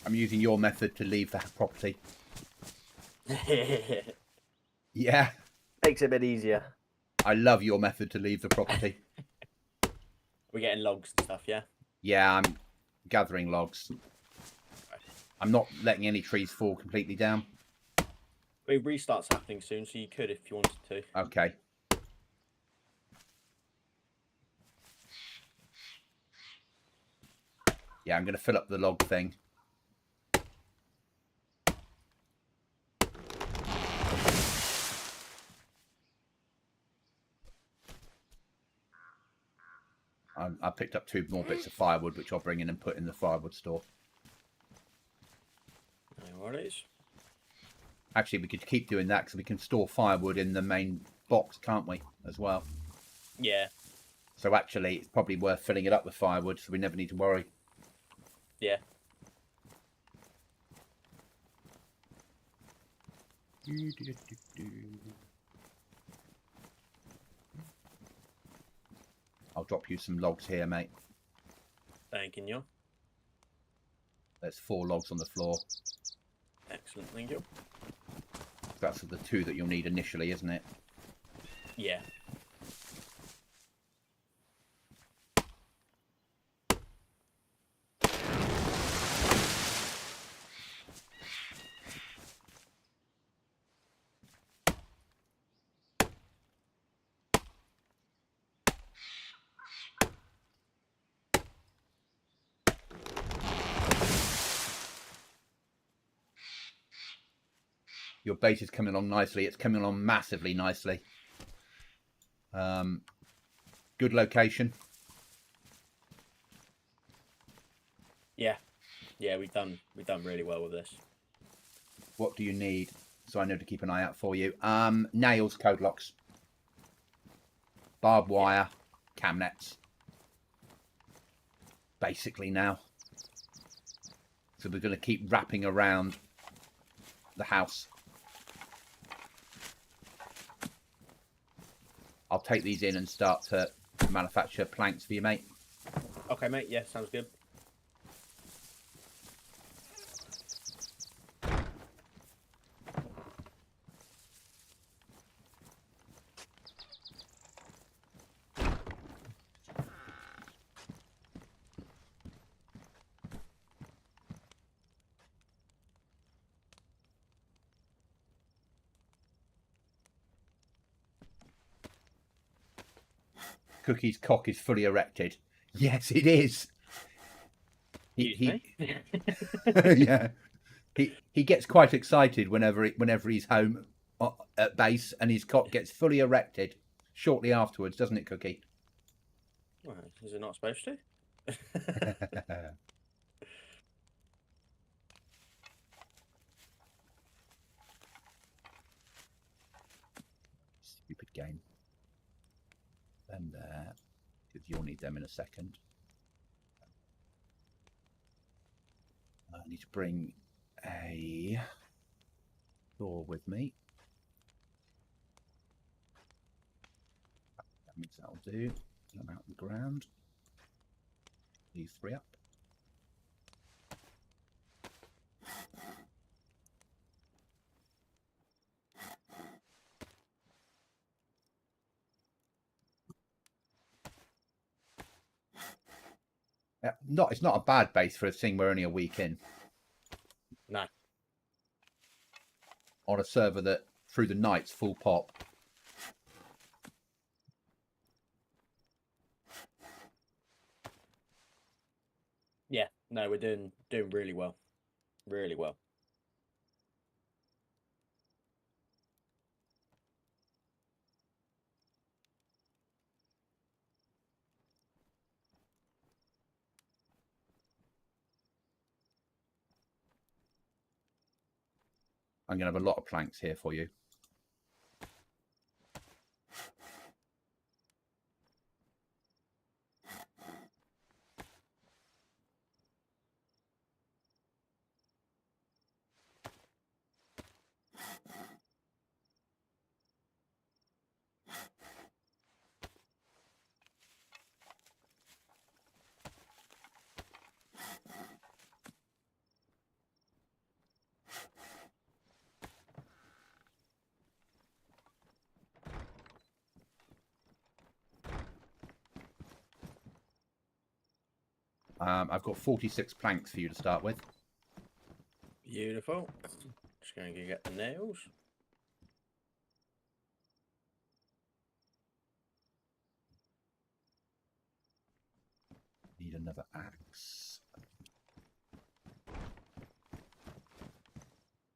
[SPEAKER 1] I'm using your method to leave the property. Yeah.
[SPEAKER 2] Makes it a bit easier.
[SPEAKER 1] I love your method to leave the property.
[SPEAKER 2] We're getting logs and stuff, yeah?
[SPEAKER 1] Yeah, I'm gathering logs. I'm not letting any trees fall completely down.
[SPEAKER 2] Well, restart's happening soon, so you could if you wanted to.
[SPEAKER 1] Okay. Yeah, I'm going to fill up the log thing. I picked up 2 more bits of firewood, which I'll bring in and put in the firewood store.
[SPEAKER 2] No worries.
[SPEAKER 1] Actually, we could keep doing that because we can store firewood in the main box, can't we, as well?
[SPEAKER 2] Yeah.
[SPEAKER 1] So actually, it's probably worth filling it up with firewood so we never need to worry.
[SPEAKER 2] Yeah.
[SPEAKER 1] I'll drop you some logs here, mate.
[SPEAKER 2] Thanking you.
[SPEAKER 1] There's 4 logs on the floor.
[SPEAKER 2] Excellent, thank you.
[SPEAKER 1] That's the 2 that you'll need initially, isn't it?
[SPEAKER 2] Yeah.
[SPEAKER 1] Your base is coming along nicely. It's coming along massively nicely. Good location.
[SPEAKER 2] Yeah, we've done really well with this.
[SPEAKER 1] What do you need? So I know to keep an eye out for you. Nails, code locks, barbed wire, cam nets. Basically now. So we're going to keep wrapping around the house. I'll take these in and start to manufacture planks for you, mate.
[SPEAKER 2] Okay, mate. Yeah, sounds good.
[SPEAKER 1] Cookie's cock is fully erected. Yes, it is.
[SPEAKER 2] Excuse me?
[SPEAKER 1] Yeah. He gets quite excited whenever he's home at base, and his cock gets fully erected shortly afterwards, doesn't it, Cookie?
[SPEAKER 2] Well, is it not supposed to?
[SPEAKER 1] Stupid game. Them there, because you'll need them in a second. I need to bring a door with me. That means that'll do. Get them out on the ground. These three up. It's not a bad base for a thing we're only a week in.
[SPEAKER 2] No.
[SPEAKER 1] On a server that through the night's full pop.
[SPEAKER 2] Yeah, no, we're doing really well. Really well.
[SPEAKER 1] I'm going to have a lot of planks here for you. I've got 46 planks for you to start with.
[SPEAKER 2] Beautiful. Just going to get the nails.
[SPEAKER 1] Need another axe.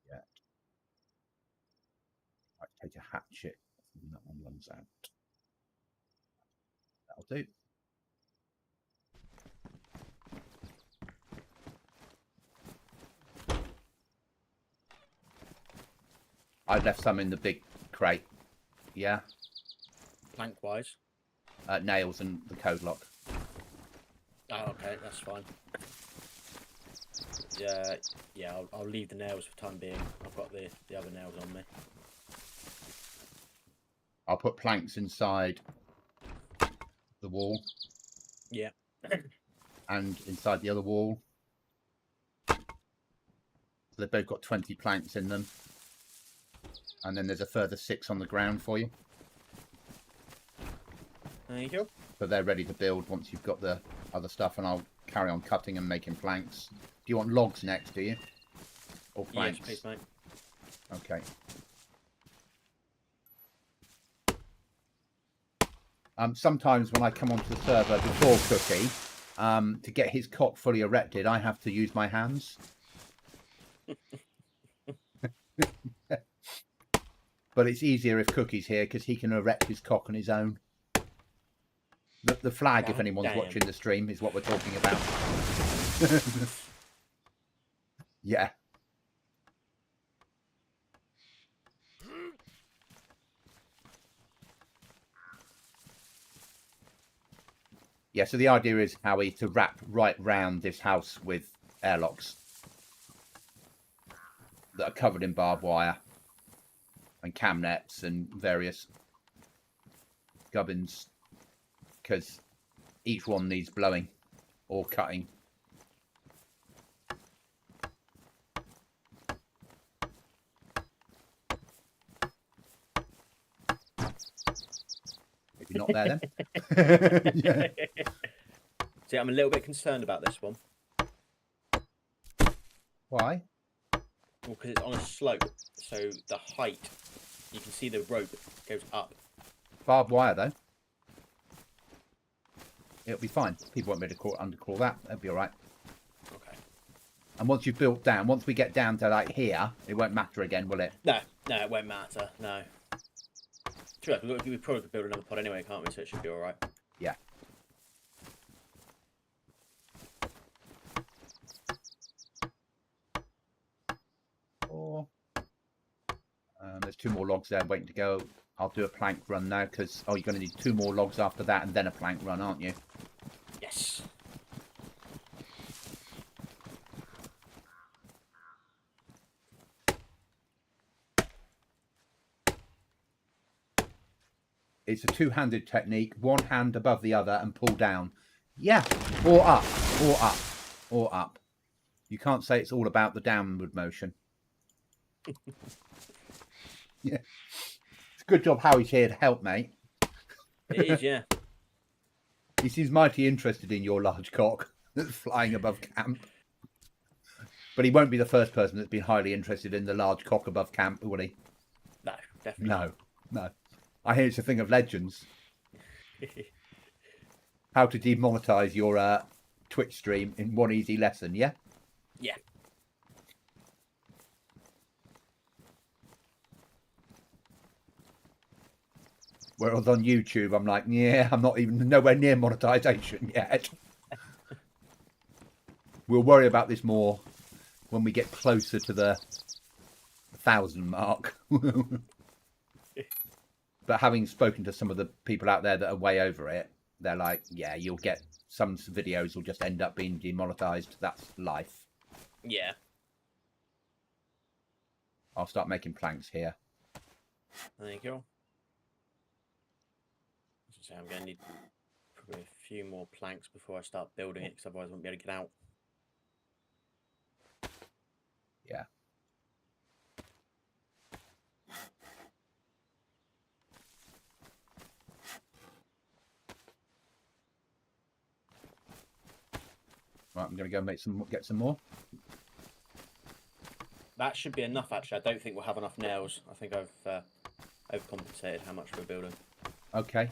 [SPEAKER 1] Yeah. Might take a hatchet when that one runs out. That'll do. I left some in the big crate. Yeah.
[SPEAKER 2] Plank wise.
[SPEAKER 1] Nails and the code lock.
[SPEAKER 2] Oh, okay, that's fine. Yeah, I'll leave the nails for the time being. I've got the other nails on me.
[SPEAKER 1] I'll put planks inside the wall.
[SPEAKER 2] Yeah.
[SPEAKER 1] And inside the other wall. So they've both got 20 planks in them. And then there's a further 6 on the ground for you.
[SPEAKER 2] There you go.
[SPEAKER 1] So they're ready to build once you've got the other stuff, and I'll carry on cutting and making planks. Do you want logs next, do you? Or planks?
[SPEAKER 2] Yes, please, mate.
[SPEAKER 1] Okay. Sometimes when I come onto the server before Cookie, to get his cock fully erected, I have to use my hands. But it's easier if Cookie's here because he can erect his cock on his own. The flag, if anyone's watching the stream, is what we're talking about. Yeah. Yeah, so the idea is, Howie, to wrap right round this house with airlocks that are covered in barbed wire and cam nets and various gubbins, because each one needs blowing or cutting. If you're not there, then. Yeah.
[SPEAKER 2] See, I'm a little bit concerned about this one.
[SPEAKER 1] Why?
[SPEAKER 2] Well, because it's on a slope, so the height, you can see the rope goes up.
[SPEAKER 1] Barbed wire, though. It'll be fine. People won't be able to undercrawl that. That'll be all right.
[SPEAKER 2] Okay.
[SPEAKER 1] And once you've built down, once we get down to like here, it won't matter again, will it?
[SPEAKER 2] No, it won't matter. No. We probably could build another pod anyway, can't we? So it should be all right.
[SPEAKER 1] Yeah. There's 2 more logs there waiting to go. I'll do a plank run now because, you're going to need 2 more logs after that and then a plank run, aren't you?
[SPEAKER 2] Yes.
[SPEAKER 1] It's a 2-handed technique. One hand above the other and pull down. Yeah. Or up. Or up. Or up. You can't say it's all about the downward motion. Yeah. It's a good job Howie's here to help, mate.
[SPEAKER 2] It is, yeah.
[SPEAKER 1] He seems mighty interested in your large cock that's flying above camp. But he won't be the first person that's been highly interested in the large cock above camp, will he?
[SPEAKER 2] No, definitely.
[SPEAKER 1] No. I hear it's a thing of legends. How to demonetize your Twitch stream in one easy lesson, yeah?
[SPEAKER 2] Yeah.
[SPEAKER 1] Whereas on YouTube, I'm like, yeah, I'm not even nowhere near monetization yet. We'll worry about this more when we get closer to the 1,000 mark. But having spoken to some of the people out there that are way over it, they're like, yeah, you'll get some videos will just end up being demonetized. That's life.
[SPEAKER 2] Yeah.
[SPEAKER 1] I'll start making planks here.
[SPEAKER 2] There you go. So I'm going to need probably a few more planks before I start building it, because otherwise I won't be able to get out.
[SPEAKER 1] Yeah. Right, I'm going to go get some more.
[SPEAKER 2] That should be enough, actually. I don't think we'll have enough nails. I think I've overcompensated how much we're building.
[SPEAKER 1] Okay.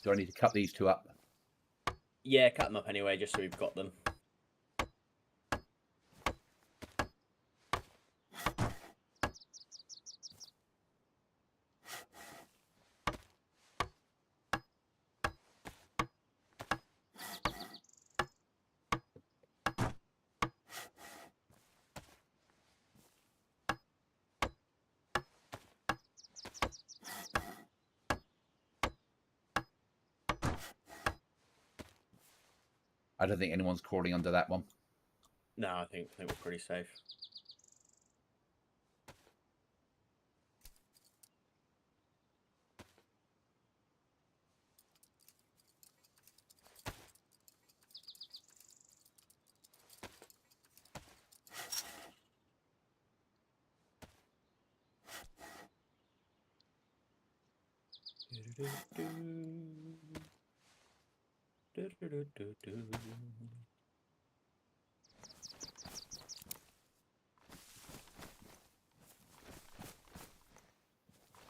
[SPEAKER 1] Do I need to cut these 2 up?
[SPEAKER 2] Yeah, cut them up anyway, just so we've got them.
[SPEAKER 1] I don't think anyone's crawling under that one.
[SPEAKER 2] No, I think we're pretty safe.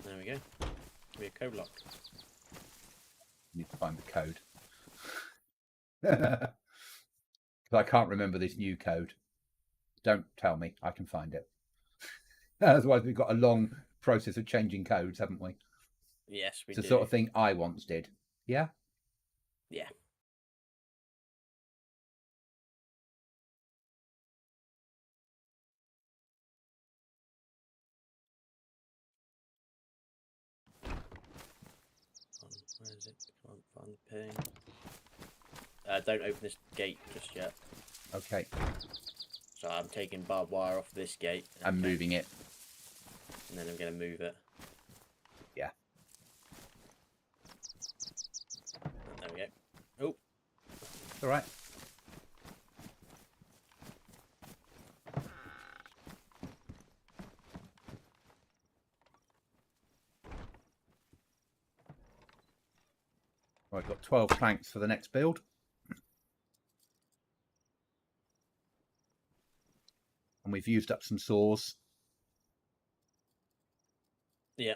[SPEAKER 2] There we go. Give me a code lock.
[SPEAKER 1] Need to find the code. Because I can't remember this new code. Don't tell me. I can find it. Otherwise, we've got a long process of changing codes, haven't we?
[SPEAKER 2] Yes, we
[SPEAKER 1] It's the
[SPEAKER 2] do.
[SPEAKER 1] sort of thing I once did. Yeah.
[SPEAKER 2] Yeah. Where is it? Can't find the ping. Don't open this gate just yet.
[SPEAKER 1] Okay.
[SPEAKER 2] So I'm taking barbed wire off this gate.
[SPEAKER 1] I'm moving it.
[SPEAKER 2] And then I'm going to move it.
[SPEAKER 1] Yeah.
[SPEAKER 2] There we go. Oh.
[SPEAKER 1] It's all right. Well, I've got 12 planks for the next build. And we've used up some saws.
[SPEAKER 2] Yeah.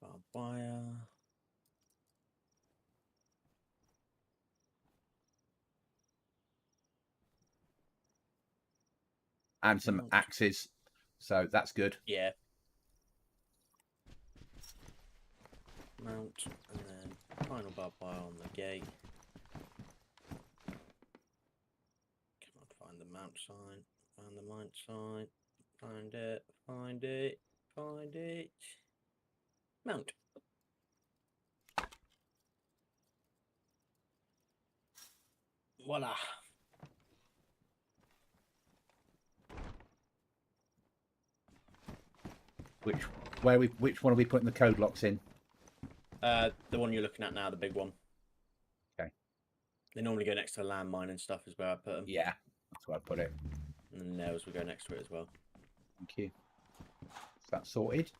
[SPEAKER 2] Barbed wire.
[SPEAKER 1] And some axes. So that's good.
[SPEAKER 2] Yeah. Mount. And then final barbed wire on the gate. Find the mount sign. Find the mount sign. Find it. Find it. Find it. Mount. Voila.
[SPEAKER 1] Which one are we putting the code locks in?
[SPEAKER 2] The one you're looking at now, the big one.
[SPEAKER 1] Okay.
[SPEAKER 2] They normally go next to the landmine and stuff is where I put them.
[SPEAKER 1] Yeah, that's where I put it.
[SPEAKER 2] And the nails will go next to it as well.
[SPEAKER 1] Thank you. So that's sorted.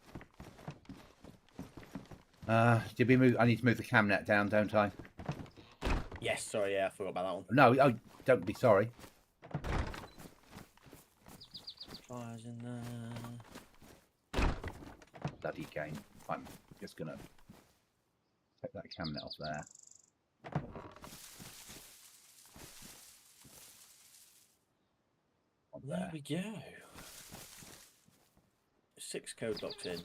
[SPEAKER 1] Did we move? I need to move the cam net down, don't I?
[SPEAKER 2] Yes, sorry, yeah, I forgot about that one.
[SPEAKER 1] No, oh, don't be sorry.
[SPEAKER 2] Fires in there.
[SPEAKER 1] Bloody game. I'm just gonna take that cam net off there.
[SPEAKER 2] There we go. 6 code locks in.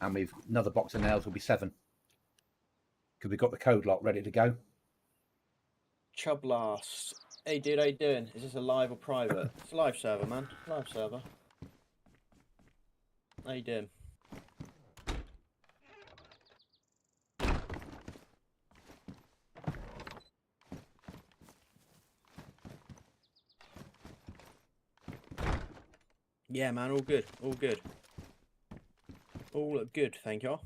[SPEAKER 1] And we've another box of nails will be 7. Because we've got the code lock ready to go.
[SPEAKER 2] Chubb last. Hey dude, how you doing? Is this a live or private? It's a live server, man. Live server. How you doing? Yeah, man, all good. All good. All good, thank you.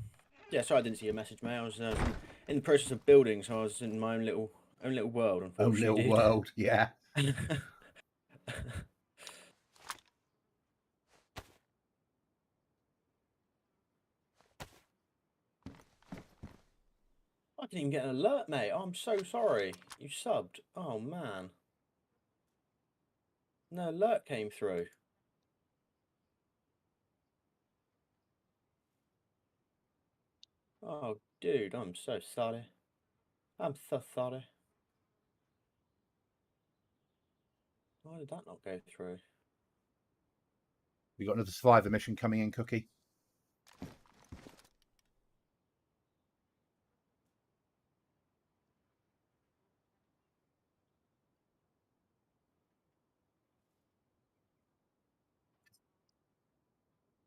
[SPEAKER 2] Yeah, sorry I didn't see your message, mate. I was in the process of building, so I was in my own little world, unfortunately.
[SPEAKER 1] Own little world, yeah.
[SPEAKER 2] I didn't even get an alert, mate. Oh, I'm so sorry. You subbed. Oh, man. No alert came through. Oh, dude, I'm so sorry. I'm so sorry. Why did that not go through?
[SPEAKER 1] We've got another survivor mission coming in, Cookie.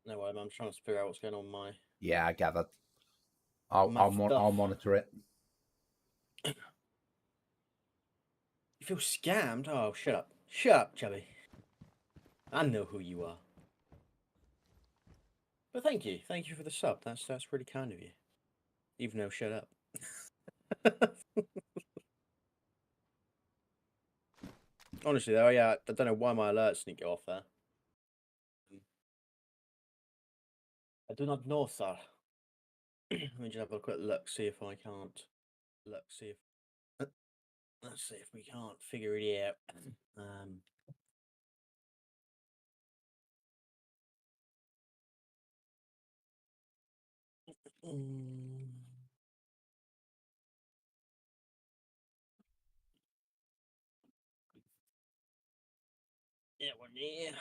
[SPEAKER 2] No way, man. I'm trying to figure out what's going on with my...
[SPEAKER 1] Yeah, I gathered. I'll monitor it.
[SPEAKER 2] You feel scammed? Oh, shut up. Shut up, Chubby. I know who you are. But thank you. Thank you for the sub. That's really kind of you. Even though, shut up. Honestly, though, yeah, I don't know why my alerts didn't go off there. I do not know, sir. Let me just have a quick look, see if I can't. Look, see if... Let's see if we can't figure it out. Yeah.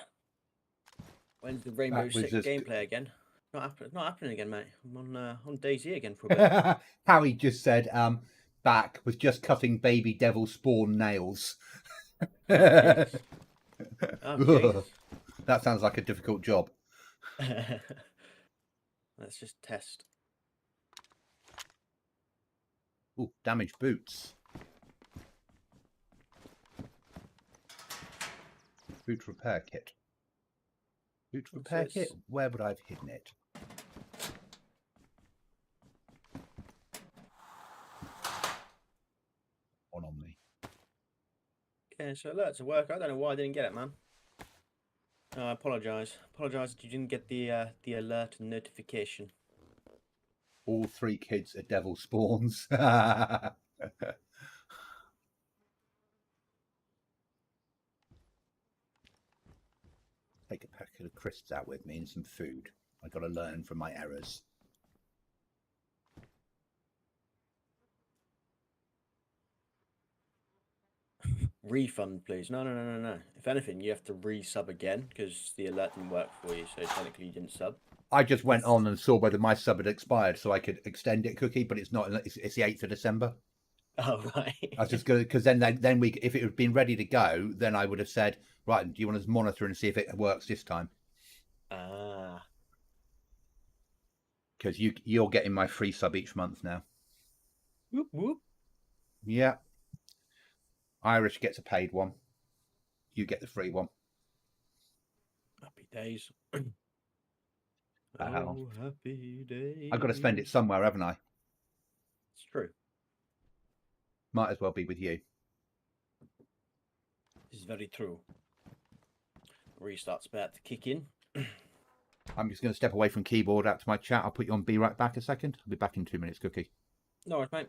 [SPEAKER 2] When's the Rainbow Six gameplay again? Not happening again, mate. I'm on DayZ again for a bit.
[SPEAKER 1] Harry just said, back was just cutting baby devil spawn nails.
[SPEAKER 2] Oh Jesus! Oh Jesus!
[SPEAKER 1] That sounds like a difficult job.
[SPEAKER 2] Let's just test.
[SPEAKER 1] Ooh, damaged boots. Boot repair kit. Boot repair kit? Where would I have hidden it? On me.
[SPEAKER 2] Okay, so alerts are work. I don't know why I didn't get it, man. No, I apologise. Apologise that you didn't get the alert and notification.
[SPEAKER 1] All 3 kids are devil spawns. Take a packet of crisps out with me and some food. I got to learn from my errors.
[SPEAKER 2] Refund, please. No. If anything, you have to resub again because the alert didn't work for you, so technically you didn't sub.
[SPEAKER 1] I just went on and saw whether my sub had expired so I could extend it, Cookie, but it's not. It's the 8th of December.
[SPEAKER 2] Oh, right.
[SPEAKER 1] I was just going to, because then we, if it had been ready to go, then I would have said, right, do you want to monitor and see if it works this time?
[SPEAKER 2] Ah.
[SPEAKER 1] Because you're getting my free sub each month now.
[SPEAKER 2] Whoop, whoop.
[SPEAKER 1] Yeah. Irish gets a paid one. You get the free one.
[SPEAKER 2] Happy days.
[SPEAKER 1] Oh,
[SPEAKER 2] happy days.
[SPEAKER 1] I've got to spend it somewhere, haven't I?
[SPEAKER 2] It's true.
[SPEAKER 1] Might as well be with you.
[SPEAKER 2] This is very true. Restart's about to kick in.
[SPEAKER 1] I'm just going to step away from keyboard out to my chat. I'll put you on Be Right Back a second. I'll be back in 2 minutes, Cookie.
[SPEAKER 2] No worries, mate.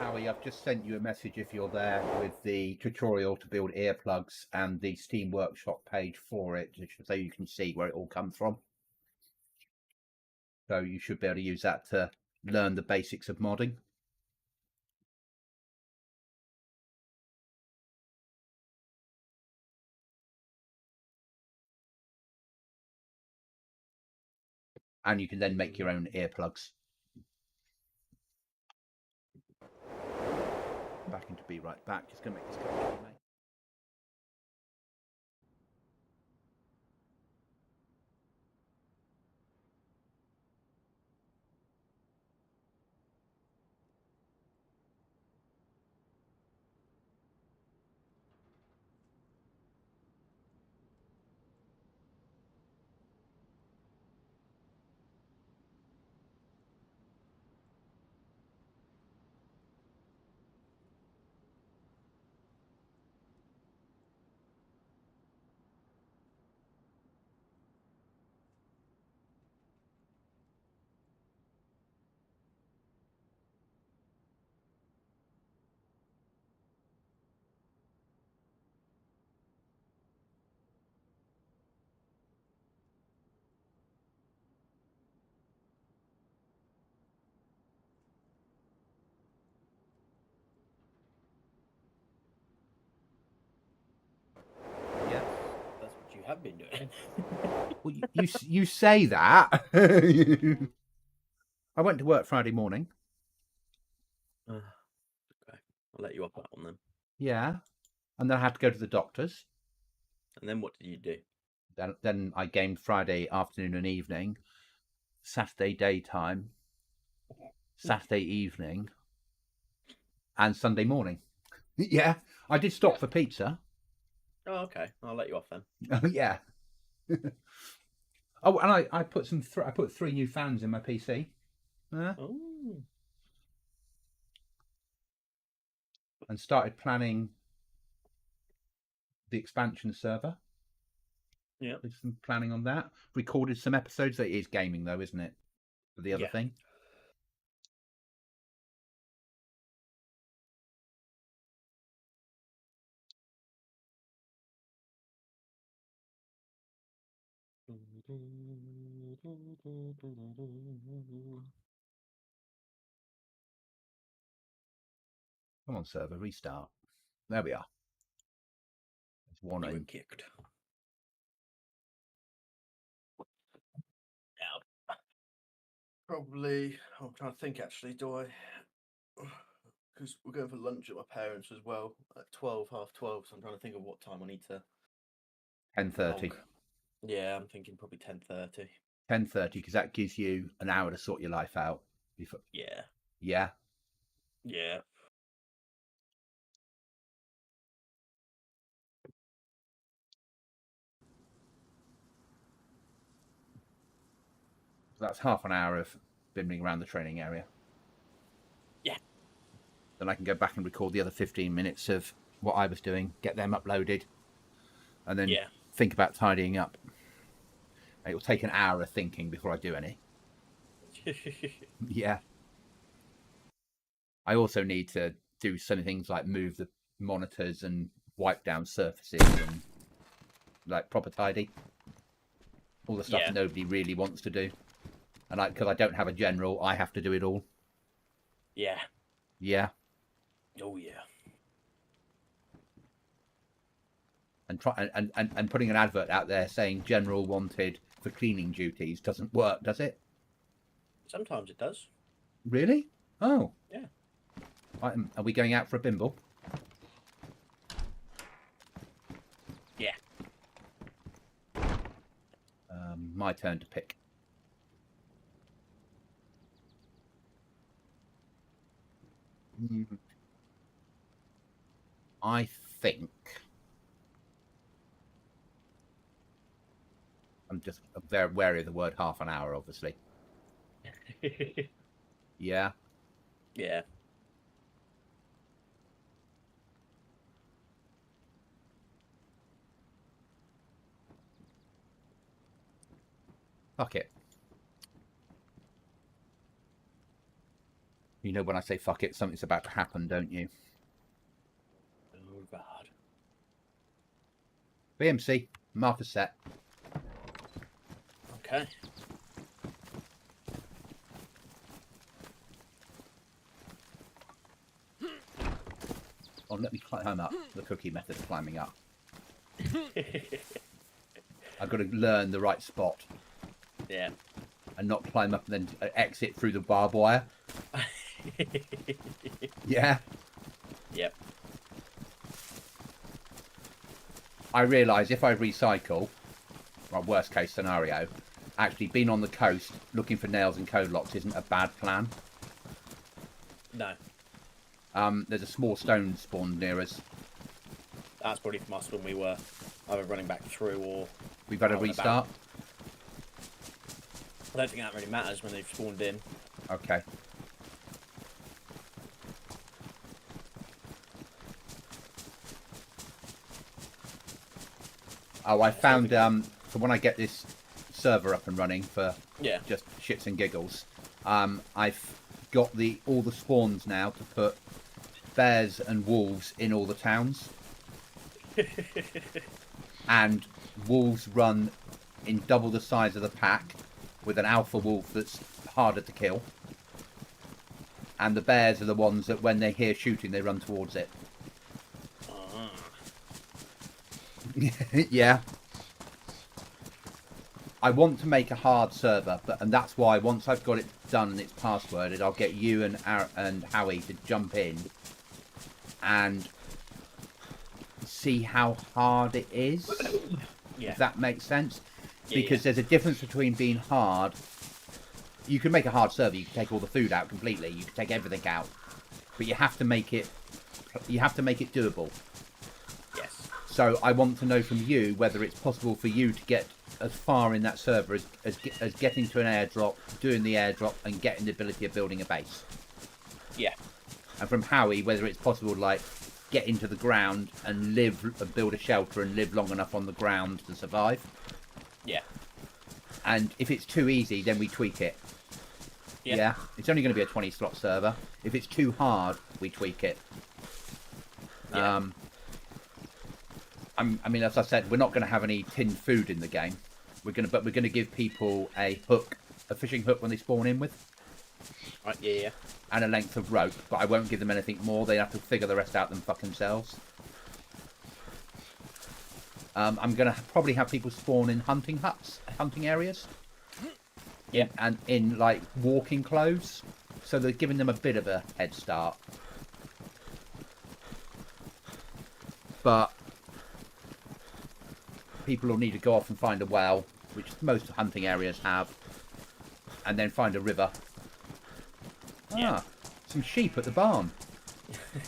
[SPEAKER 1] Howie, I've just sent you a message if you're there with the tutorial to build earplugs and the Steam Workshop page for it, so you can see where it all comes from. So you should be able to use that to learn the basics of modding. And you can then make your own earplugs. Back into Be Right Back. Just going to make this cup of tea, mate. Yeah.
[SPEAKER 2] That's what you have been doing.
[SPEAKER 1] Well, you say that. I went to work Friday morning.
[SPEAKER 2] Okay, I'll let you off that one then.
[SPEAKER 1] Yeah. And then I had to go to the doctor's.
[SPEAKER 2] And then what did you do?
[SPEAKER 1] Then I gamed Friday afternoon and evening, Saturday daytime, Saturday evening, and Sunday morning. Yeah. I did stop for pizza.
[SPEAKER 2] Oh, okay. I'll let you off then.
[SPEAKER 1] Oh, yeah. Oh, and I put I put 3 new fans in my PC.
[SPEAKER 2] Oh.
[SPEAKER 1] And started planning the expansion server.
[SPEAKER 2] Yeah.
[SPEAKER 1] Did some planning on that. Recorded some episodes. That is gaming though, isn't it? For the other thing. Come on, server, restart. There we are. There's one
[SPEAKER 2] You were
[SPEAKER 1] in.
[SPEAKER 2] kicked. Yeah. Probably. I'm trying to think actually, do I? Because we're going for lunch at my parents as well at 12, half 12. So I'm trying to think of what time I need to
[SPEAKER 1] 10:30.
[SPEAKER 2] log. Yeah, I'm thinking probably 10:30.
[SPEAKER 1] 10:30, because that gives you an hour to sort your life out. Before.
[SPEAKER 2] Yeah.
[SPEAKER 1] Yeah.
[SPEAKER 2] Yeah.
[SPEAKER 1] So that's half an hour of bimbling around the training area.
[SPEAKER 2] Yeah.
[SPEAKER 1] Then I can go back and record the other 15 minutes of what I was doing, get them uploaded, and then think about tidying up. It will take an hour of thinking before I do any. Yeah. I also need to do some things like move the monitors and wipe down surfaces and like proper tidy. All the stuff that nobody really wants to do. And because I don't have a general, I have to do it all.
[SPEAKER 2] Yeah.
[SPEAKER 1] Yeah.
[SPEAKER 2] Oh yeah.
[SPEAKER 1] And putting an advert out there saying general wanted for cleaning duties doesn't work, does it?
[SPEAKER 2] Sometimes it does.
[SPEAKER 1] Really? Oh.
[SPEAKER 2] Yeah.
[SPEAKER 1] Are we going out for a bimble?
[SPEAKER 2] Yeah.
[SPEAKER 1] My turn to pick. I think I'm just very wary of the word half an hour, obviously. Yeah.
[SPEAKER 2] Yeah.
[SPEAKER 1] Fuck it. You know when I say fuck it, something's about to happen, don't you?
[SPEAKER 2] Oh God.
[SPEAKER 1] BMC, marker set.
[SPEAKER 2] Okay.
[SPEAKER 1] Oh, let me climb up. The cookie method of climbing up. I've got to learn the right spot.
[SPEAKER 2] Yeah.
[SPEAKER 1] And not climb up and then exit through the barbed wire. Yeah.
[SPEAKER 2] Yep.
[SPEAKER 1] I realise if I recycle, well, worst case scenario, actually being on the coast looking for nails and code locks isn't a bad plan.
[SPEAKER 2] No.
[SPEAKER 1] There's a small stone spawned near us.
[SPEAKER 2] That's probably from us when we were either running back through or...
[SPEAKER 1] We've had a
[SPEAKER 2] out and
[SPEAKER 1] restart.
[SPEAKER 2] about. I don't think that really matters when they've spawned in.
[SPEAKER 1] Okay. Oh, I found, so when I get this server up and running for
[SPEAKER 2] Yeah.
[SPEAKER 1] just shits and giggles, I've got all the spawns now to put bears and wolves in all the towns. And wolves run in double the size of the pack with an alpha wolf that's harder to kill. And the bears are the ones that when they hear shooting, they run towards it. Yeah. I want to make a hard server, and that's why once I've got it done and it's passworded, I'll get you and Howie to jump in and see how hard it is.
[SPEAKER 2] Yeah.
[SPEAKER 1] If that makes sense.
[SPEAKER 2] Yeah,
[SPEAKER 1] Because there's a difference between being hard. You can make a hard server, you can take all the food out completely, you can take everything out. But you have to make it doable.
[SPEAKER 2] Yes.
[SPEAKER 1] So I want to know from you whether it's possible for you to get as far in that server as getting to an airdrop, doing the airdrop, and getting the ability of building a base.
[SPEAKER 2] Yeah.
[SPEAKER 1] And from Howie, whether it's possible, like, get into the ground and build a shelter and live long enough on the ground to survive.
[SPEAKER 2] Yeah.
[SPEAKER 1] And if it's too easy, then we tweak it. Yeah. It's only going to be a 20-slot server. If it's too hard, we tweak it.
[SPEAKER 2] Yeah.
[SPEAKER 1] I mean, as I said, we're not going to have any tinned food in the game. But we're going to give people a fishing hook when they spawn in with,
[SPEAKER 2] Right. Yeah. Yeah.
[SPEAKER 1] and a length of rope. But I won't give them anything more. They have to figure the rest out themselves. I'm going to probably have people spawn in hunting areas.
[SPEAKER 2] Yeah.
[SPEAKER 1] And in like walking clothes, so they're giving them a bit of a head start. But people will need to go off and find a well, which most hunting areas have, and then find a river.
[SPEAKER 2] Yeah.
[SPEAKER 1] Ah, some sheep at the barn.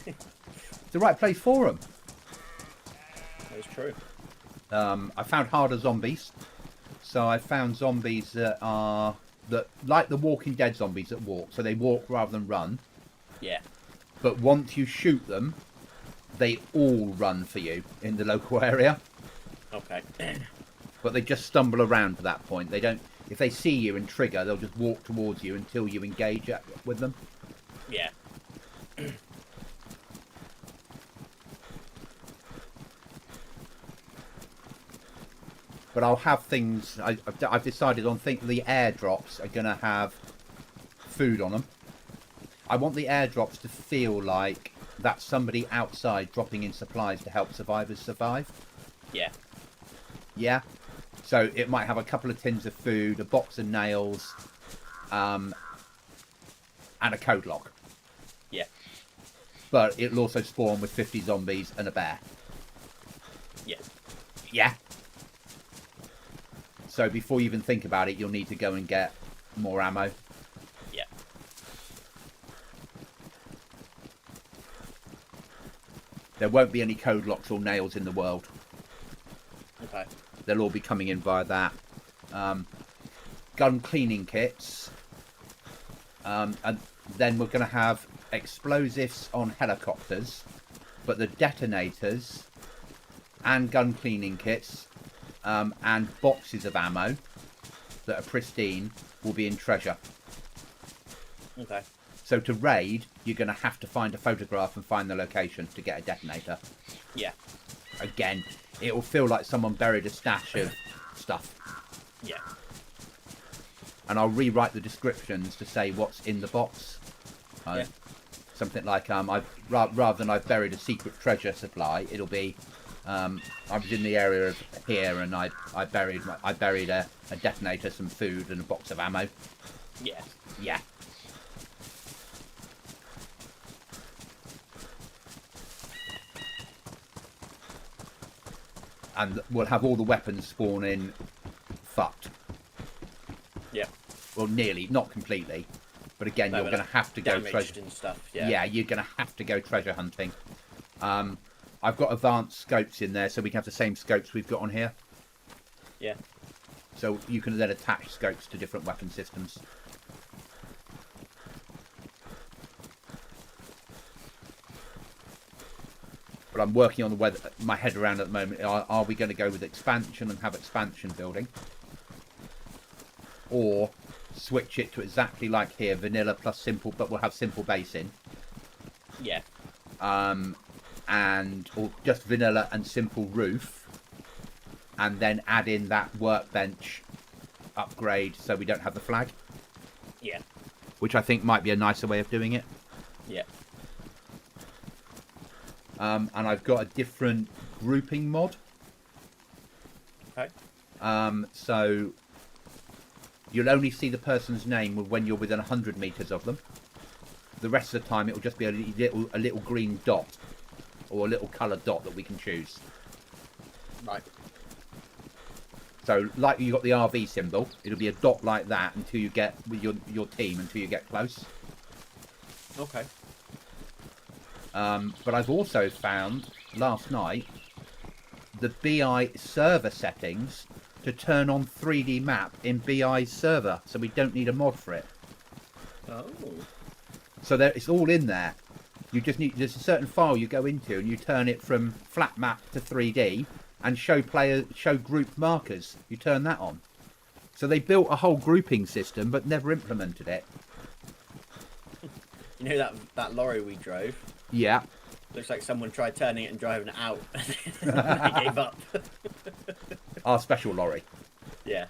[SPEAKER 1] It's the right place for them.
[SPEAKER 2] That is true.
[SPEAKER 1] I found harder zombies. So I found zombies that like the Walking Dead zombies that walk. So they walk rather than run.
[SPEAKER 2] Yeah.
[SPEAKER 1] But once you shoot them, they all run for you in the local area.
[SPEAKER 2] Okay.
[SPEAKER 1] But they just stumble around to that point. They don't. If they see you and trigger, they'll just walk towards you until you engage with them.
[SPEAKER 2] Yeah.
[SPEAKER 1] But I'll have things. I've decided on the airdrops are going to have food on them. I want the airdrops to feel like that's somebody outside dropping in supplies to help survivors survive.
[SPEAKER 2] Yeah.
[SPEAKER 1] Yeah. So it might have a couple of tins of food, a box of nails, and a code lock.
[SPEAKER 2] Yeah.
[SPEAKER 1] But it'll also spawn with 50 zombies and a bear.
[SPEAKER 2] Yeah.
[SPEAKER 1] Yeah. So before you even think about it, you'll need to go and get more ammo.
[SPEAKER 2] Yeah.
[SPEAKER 1] There won't be any code locks or nails in the world.
[SPEAKER 2] Okay.
[SPEAKER 1] They'll all be coming in via that. Gun cleaning kits. And then we're going to have explosives on helicopters. But the detonators and gun cleaning kits and boxes of ammo that are pristine will be in treasure.
[SPEAKER 2] Okay.
[SPEAKER 1] So to raid, you're going to have to find a photograph and find the location to get a detonator.
[SPEAKER 2] Yeah.
[SPEAKER 1] Again, it will feel like someone buried a stash of stuff.
[SPEAKER 2] Yeah.
[SPEAKER 1] And I'll rewrite the descriptions to say what's in the box.
[SPEAKER 2] Yeah.
[SPEAKER 1] Something like rather than I've buried a secret treasure supply, it'll be I was in the area of here and I buried a detonator, some food, and a box of ammo.
[SPEAKER 2] Yeah.
[SPEAKER 1] Yeah. And we'll have all the weapons spawn in fucked.
[SPEAKER 2] Yeah.
[SPEAKER 1] Well, nearly, not completely. But again, you're going to have to go treasure
[SPEAKER 2] and stuff. Yeah.
[SPEAKER 1] Yeah, you're going to have to go treasure hunting. I've got advanced scopes in there, so we can have the same scopes we've got on here.
[SPEAKER 2] Yeah.
[SPEAKER 1] So you can then attach scopes to different weapon systems. But I'm working on my head around at the moment. Are we going to go with expansion and have expansion building? Or switch it to exactly like here, vanilla plus simple, but we'll have simple base in.
[SPEAKER 2] Yeah.
[SPEAKER 1] Or just vanilla and simple roof, and then add in that workbench upgrade so we don't have the flag.
[SPEAKER 2] Yeah.
[SPEAKER 1] Which I think might be a nicer way of doing it.
[SPEAKER 2] Yeah.
[SPEAKER 1] And I've got a different grouping mod.
[SPEAKER 2] Okay.
[SPEAKER 1] So you'll only see the person's name when you're within 100 meters of them. The rest of the time, it will just be a little green dot, or a little coloured dot that we can choose.
[SPEAKER 2] Right.
[SPEAKER 1] So, like you got the RV symbol, it'll be a dot like that until you get with your team until you get close.
[SPEAKER 2] Okay.
[SPEAKER 1] But I've also found last night the BI server settings to turn on 3D map in BI's server, so we don't need a mod for it.
[SPEAKER 2] Oh.
[SPEAKER 1] So it's all in there. You just there's a certain file you go into and you turn it from flat map to 3D and show group markers. You turn that on. So they built a whole grouping system but never implemented it.
[SPEAKER 2] You know that lorry we drove?
[SPEAKER 1] Yeah.
[SPEAKER 2] Looks like someone tried turning it and driving it out. And they gave up.
[SPEAKER 1] Our special lorry.
[SPEAKER 2] Yeah.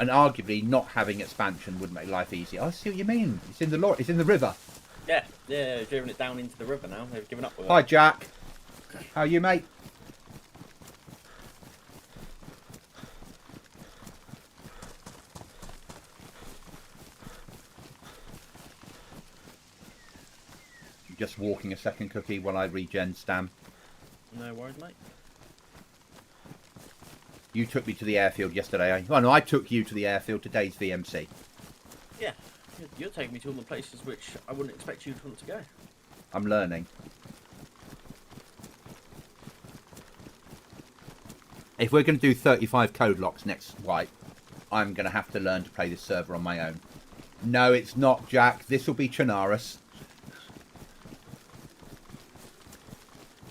[SPEAKER 1] And arguably not having expansion would make life easier. I see what you mean. It's in the lorry. It's in the river.
[SPEAKER 2] Yeah. Yeah. They've driven it down into the river now. They've given up with it.
[SPEAKER 1] Hi, Jack. How are you, mate? Just walking a second, Cookie, while I regen Stam.
[SPEAKER 2] No worries, mate.
[SPEAKER 1] You took me to the airfield yesterday. Oh, no, I took you to the airfield to DayZ VMC.
[SPEAKER 2] Yeah. You're taking me to all the places which I wouldn't expect you to want to go.
[SPEAKER 1] I'm learning. If we're going to do 35 code locks next wipe, I'm going to have to learn to play this server on my own. No, it's not, Jack. This will be Chinaris.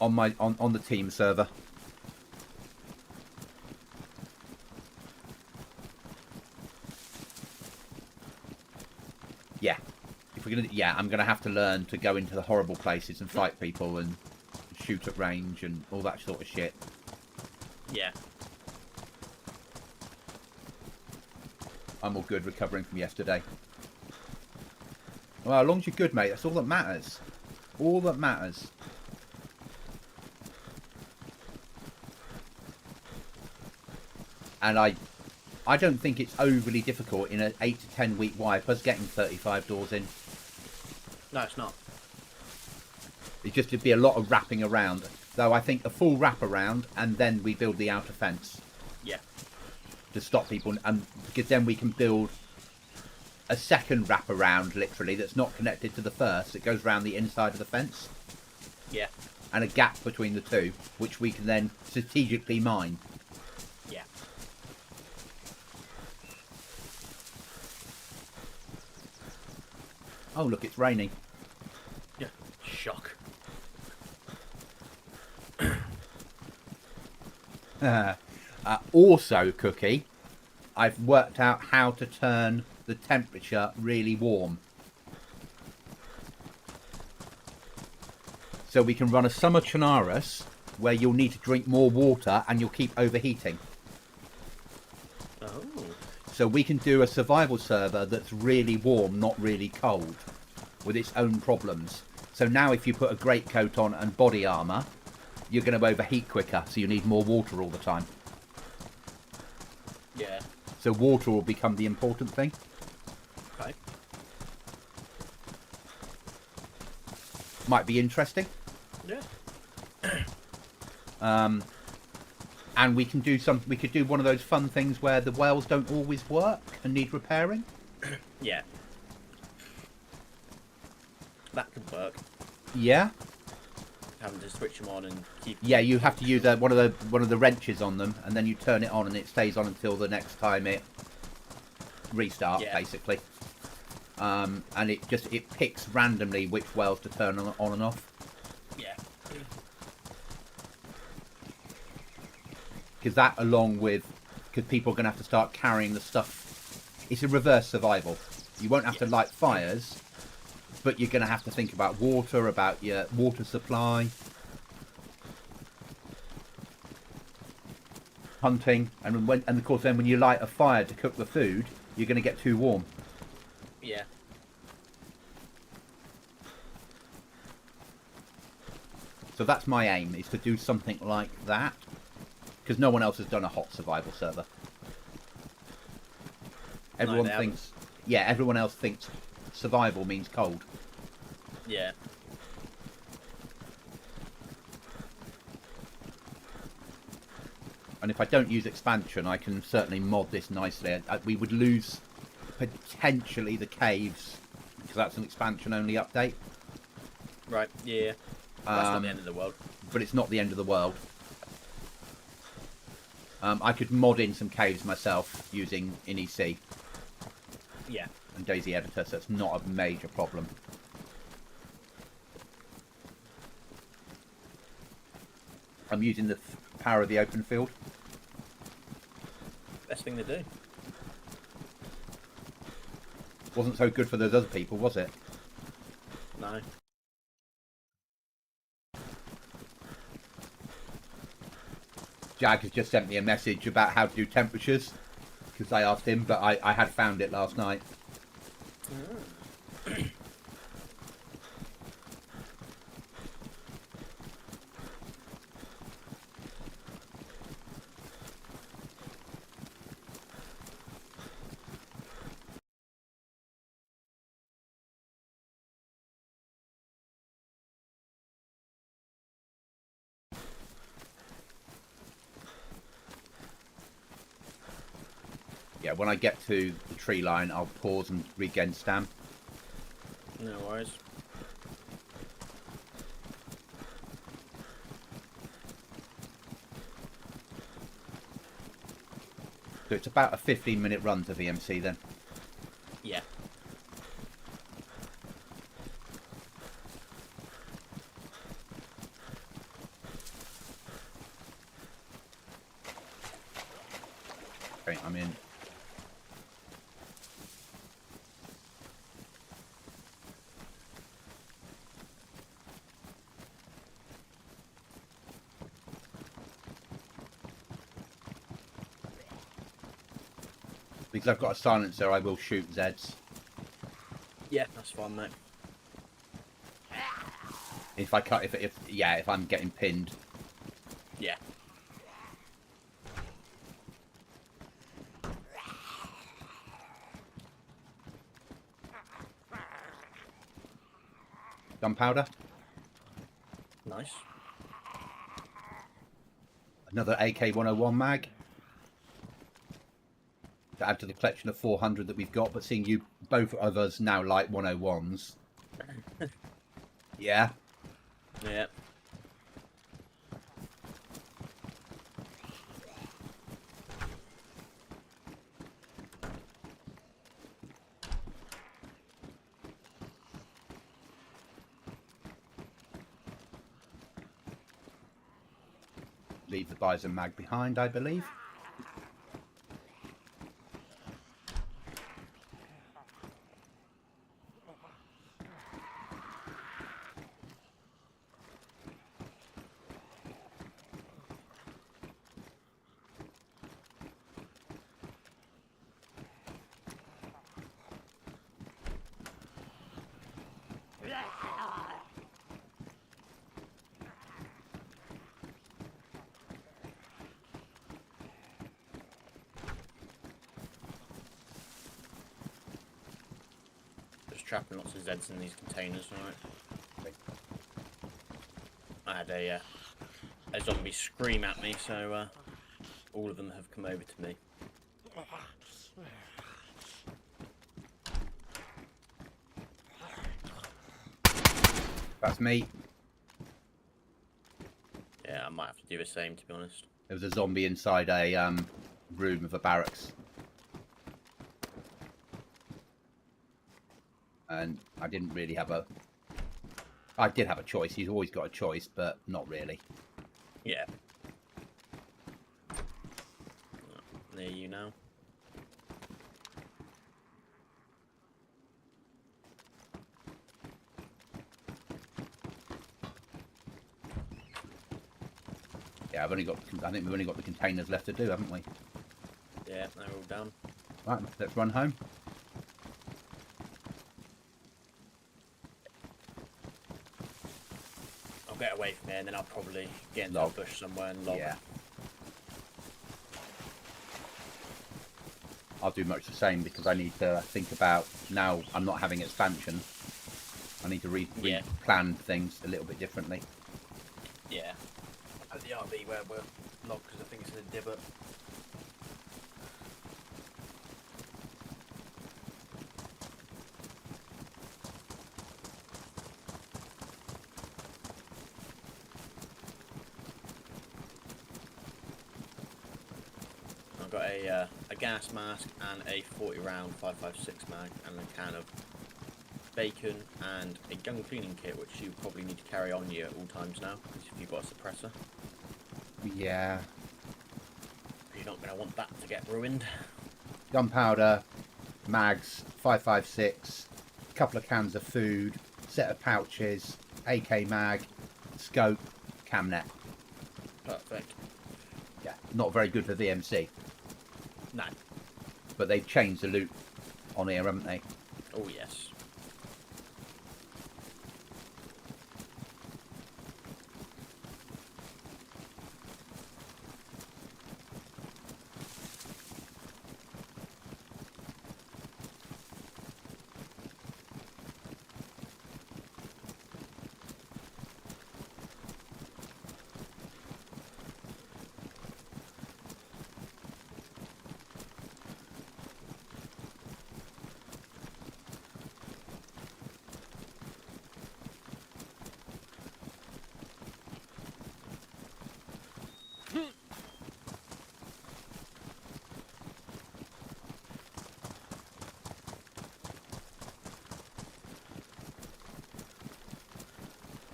[SPEAKER 1] On the team server. Yeah. If we're gonna I'm gonna have to learn to go into the horrible places and fight people and shoot at range and all that sort of shit.
[SPEAKER 2] Yeah.
[SPEAKER 1] I'm all good recovering from yesterday. Well, as long as you're good, mate, that's all that matters. All that matters. And I don't think it's overly difficult in an 8 to 10 week wipe us getting 35 doors in.
[SPEAKER 2] No, it's not.
[SPEAKER 1] It's just to be a lot of wrapping around. Though I think a full wrap around and then we build the outer fence.
[SPEAKER 2] Yeah.
[SPEAKER 1] To stop people, and because then we can build a second wrap around, literally, that's not connected to the first. It goes around the inside of the fence.
[SPEAKER 2] Yeah.
[SPEAKER 1] And a gap between the two, which we can then strategically mine.
[SPEAKER 2] Yeah.
[SPEAKER 1] Oh, look, it's raining.
[SPEAKER 2] Yeah. Shock.
[SPEAKER 1] Also, Cookie, I've worked out how to turn the temperature really warm. So we can run a summer Chernarus where you'll need to drink more water and you'll keep overheating.
[SPEAKER 2] Oh.
[SPEAKER 1] So we can do a survival server that's really warm, not really cold, with its own problems. So now if you put a greatcoat on and body armour, you're going to overheat quicker, so you need more water all the time.
[SPEAKER 2] Yeah.
[SPEAKER 1] So water will become the important thing.
[SPEAKER 2] Okay.
[SPEAKER 1] Might be interesting.
[SPEAKER 2] Yeah.
[SPEAKER 1] And we can do we could do one of those fun things where the wells don't always work and need repairing.
[SPEAKER 2] Yeah. That could work.
[SPEAKER 1] Yeah.
[SPEAKER 2] Having to switch them on and keep.
[SPEAKER 1] Yeah, you have to use one of the wrenches on them, and then you turn it on, and it stays on until the next time it restarts, basically. And it picks randomly which wells to turn on and off.
[SPEAKER 2] Yeah.
[SPEAKER 1] Because that, along with, because people are going to have to start carrying the stuff. It's a reverse survival. You won't have to light fires, but you're going to have to think about water, about your water supply, hunting, and of course then when you light a fire to cook the food, you're going to get too warm.
[SPEAKER 2] Yeah.
[SPEAKER 1] So that's my aim, is to do something like that, because no one else has done a hot survival server. Everyone thinks, yeah, everyone else thinks survival means cold.
[SPEAKER 2] Yeah.
[SPEAKER 1] And if I don't use expansion, I can certainly mod this nicely. We would lose potentially the caves, because that's an expansion only update.
[SPEAKER 2] Right. Yeah. That's not the end of the world.
[SPEAKER 1] But it's not the end of the world. I could mod in some caves myself using INEC.
[SPEAKER 2] Yeah.
[SPEAKER 1] And DayZ editor, so it's not a major problem. I'm using the power of the open field.
[SPEAKER 2] Best thing to do.
[SPEAKER 1] Wasn't so good for those other people, was it?
[SPEAKER 2] No.
[SPEAKER 1] Jag has just sent me a message about how to do temperatures, because I asked him, but I had found it last night. Yeah, when I get to the tree line, I'll pause and regain stam.
[SPEAKER 2] No worries.
[SPEAKER 1] So it's about a 15-minute run to VMC then.
[SPEAKER 2] Yeah.
[SPEAKER 1] Okay, I'm in. Because I've got a silencer, I will shoot Zeds.
[SPEAKER 2] Yeah, that's fine, mate.
[SPEAKER 1] If I cut, if I'm getting pinned.
[SPEAKER 2] Yeah.
[SPEAKER 1] Gunpowder.
[SPEAKER 2] Nice.
[SPEAKER 1] Another AK-101 mag. To add to the collection of 400 that we've got, but seeing you both of us now like 101s. Yeah.
[SPEAKER 2] Yeah.
[SPEAKER 1] leave the Bison mag behind, I believe.
[SPEAKER 2] Just trapping lots of Zeds in these containers, right? I had a zombie scream at me, so all of them have come over to me.
[SPEAKER 1] That's me.
[SPEAKER 2] Yeah, I might have to do the same, to be honest.
[SPEAKER 1] There was a zombie inside a room of a barracks. And I didn't really have a... I did have a choice. He's always got a choice, but not really.
[SPEAKER 2] Yeah. Near you now.
[SPEAKER 1] Yeah, I've only got... I think we've only got the containers left to do, haven't we?
[SPEAKER 2] Yeah, they're all done.
[SPEAKER 1] Right, let's run home.
[SPEAKER 2] I'll get away from here and then I'll probably get into
[SPEAKER 1] Log.
[SPEAKER 2] a bush somewhere and log.
[SPEAKER 1] Yeah. I'll do much the same because I need to think about... Now I'm not having expansion. I need to
[SPEAKER 2] Yeah.
[SPEAKER 1] plan things a little bit differently.
[SPEAKER 2] Yeah. At the RV where we're logged because I think it's in a divot. I've got a gas mask and a 40 round 5.56 mag and a can of bacon and a gun cleaning kit, which you probably need to carry on you at all times now because if you've got a suppressor,
[SPEAKER 1] Yeah.
[SPEAKER 2] you're not going to want that to get ruined.
[SPEAKER 1] Gunpowder, mags, 5.56, a couple of cans of food, set of pouches, AK mag, scope, camnet.
[SPEAKER 2] Perfect.
[SPEAKER 1] Yeah, not very good for VMC,
[SPEAKER 2] No.
[SPEAKER 1] but they've changed the loot on here, haven't they?
[SPEAKER 2] Oh yes.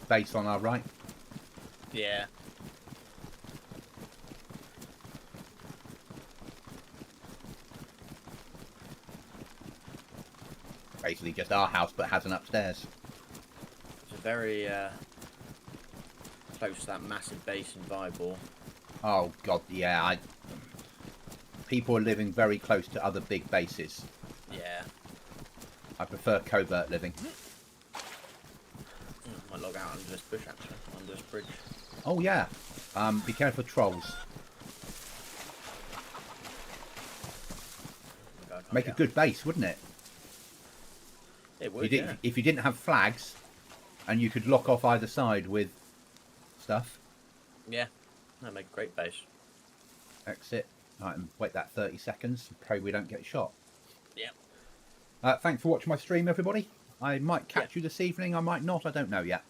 [SPEAKER 1] Base on our right.
[SPEAKER 2] Yeah.
[SPEAKER 1] Basically just our house, but has an upstairs.
[SPEAKER 2] It's a very close to that massive base in Vibor.
[SPEAKER 1] Oh god, yeah. People are living very close to other big bases.
[SPEAKER 2] Yeah.
[SPEAKER 1] I prefer covert living.
[SPEAKER 2] Might log out under this bush actually, under this bridge.
[SPEAKER 1] Oh yeah. Be careful of trolls. Make a good base, wouldn't it?
[SPEAKER 2] It would,
[SPEAKER 1] If you didn't have flags, and you could lock off either side with stuff.
[SPEAKER 2] Yeah, that'd make a great base.
[SPEAKER 1] Exit. Right, and wait that 30 seconds. Pray we don't get shot.
[SPEAKER 2] Yeah.
[SPEAKER 1] Thanks for watching my stream, everybody. I might catch you this evening. I might not. I don't know yet.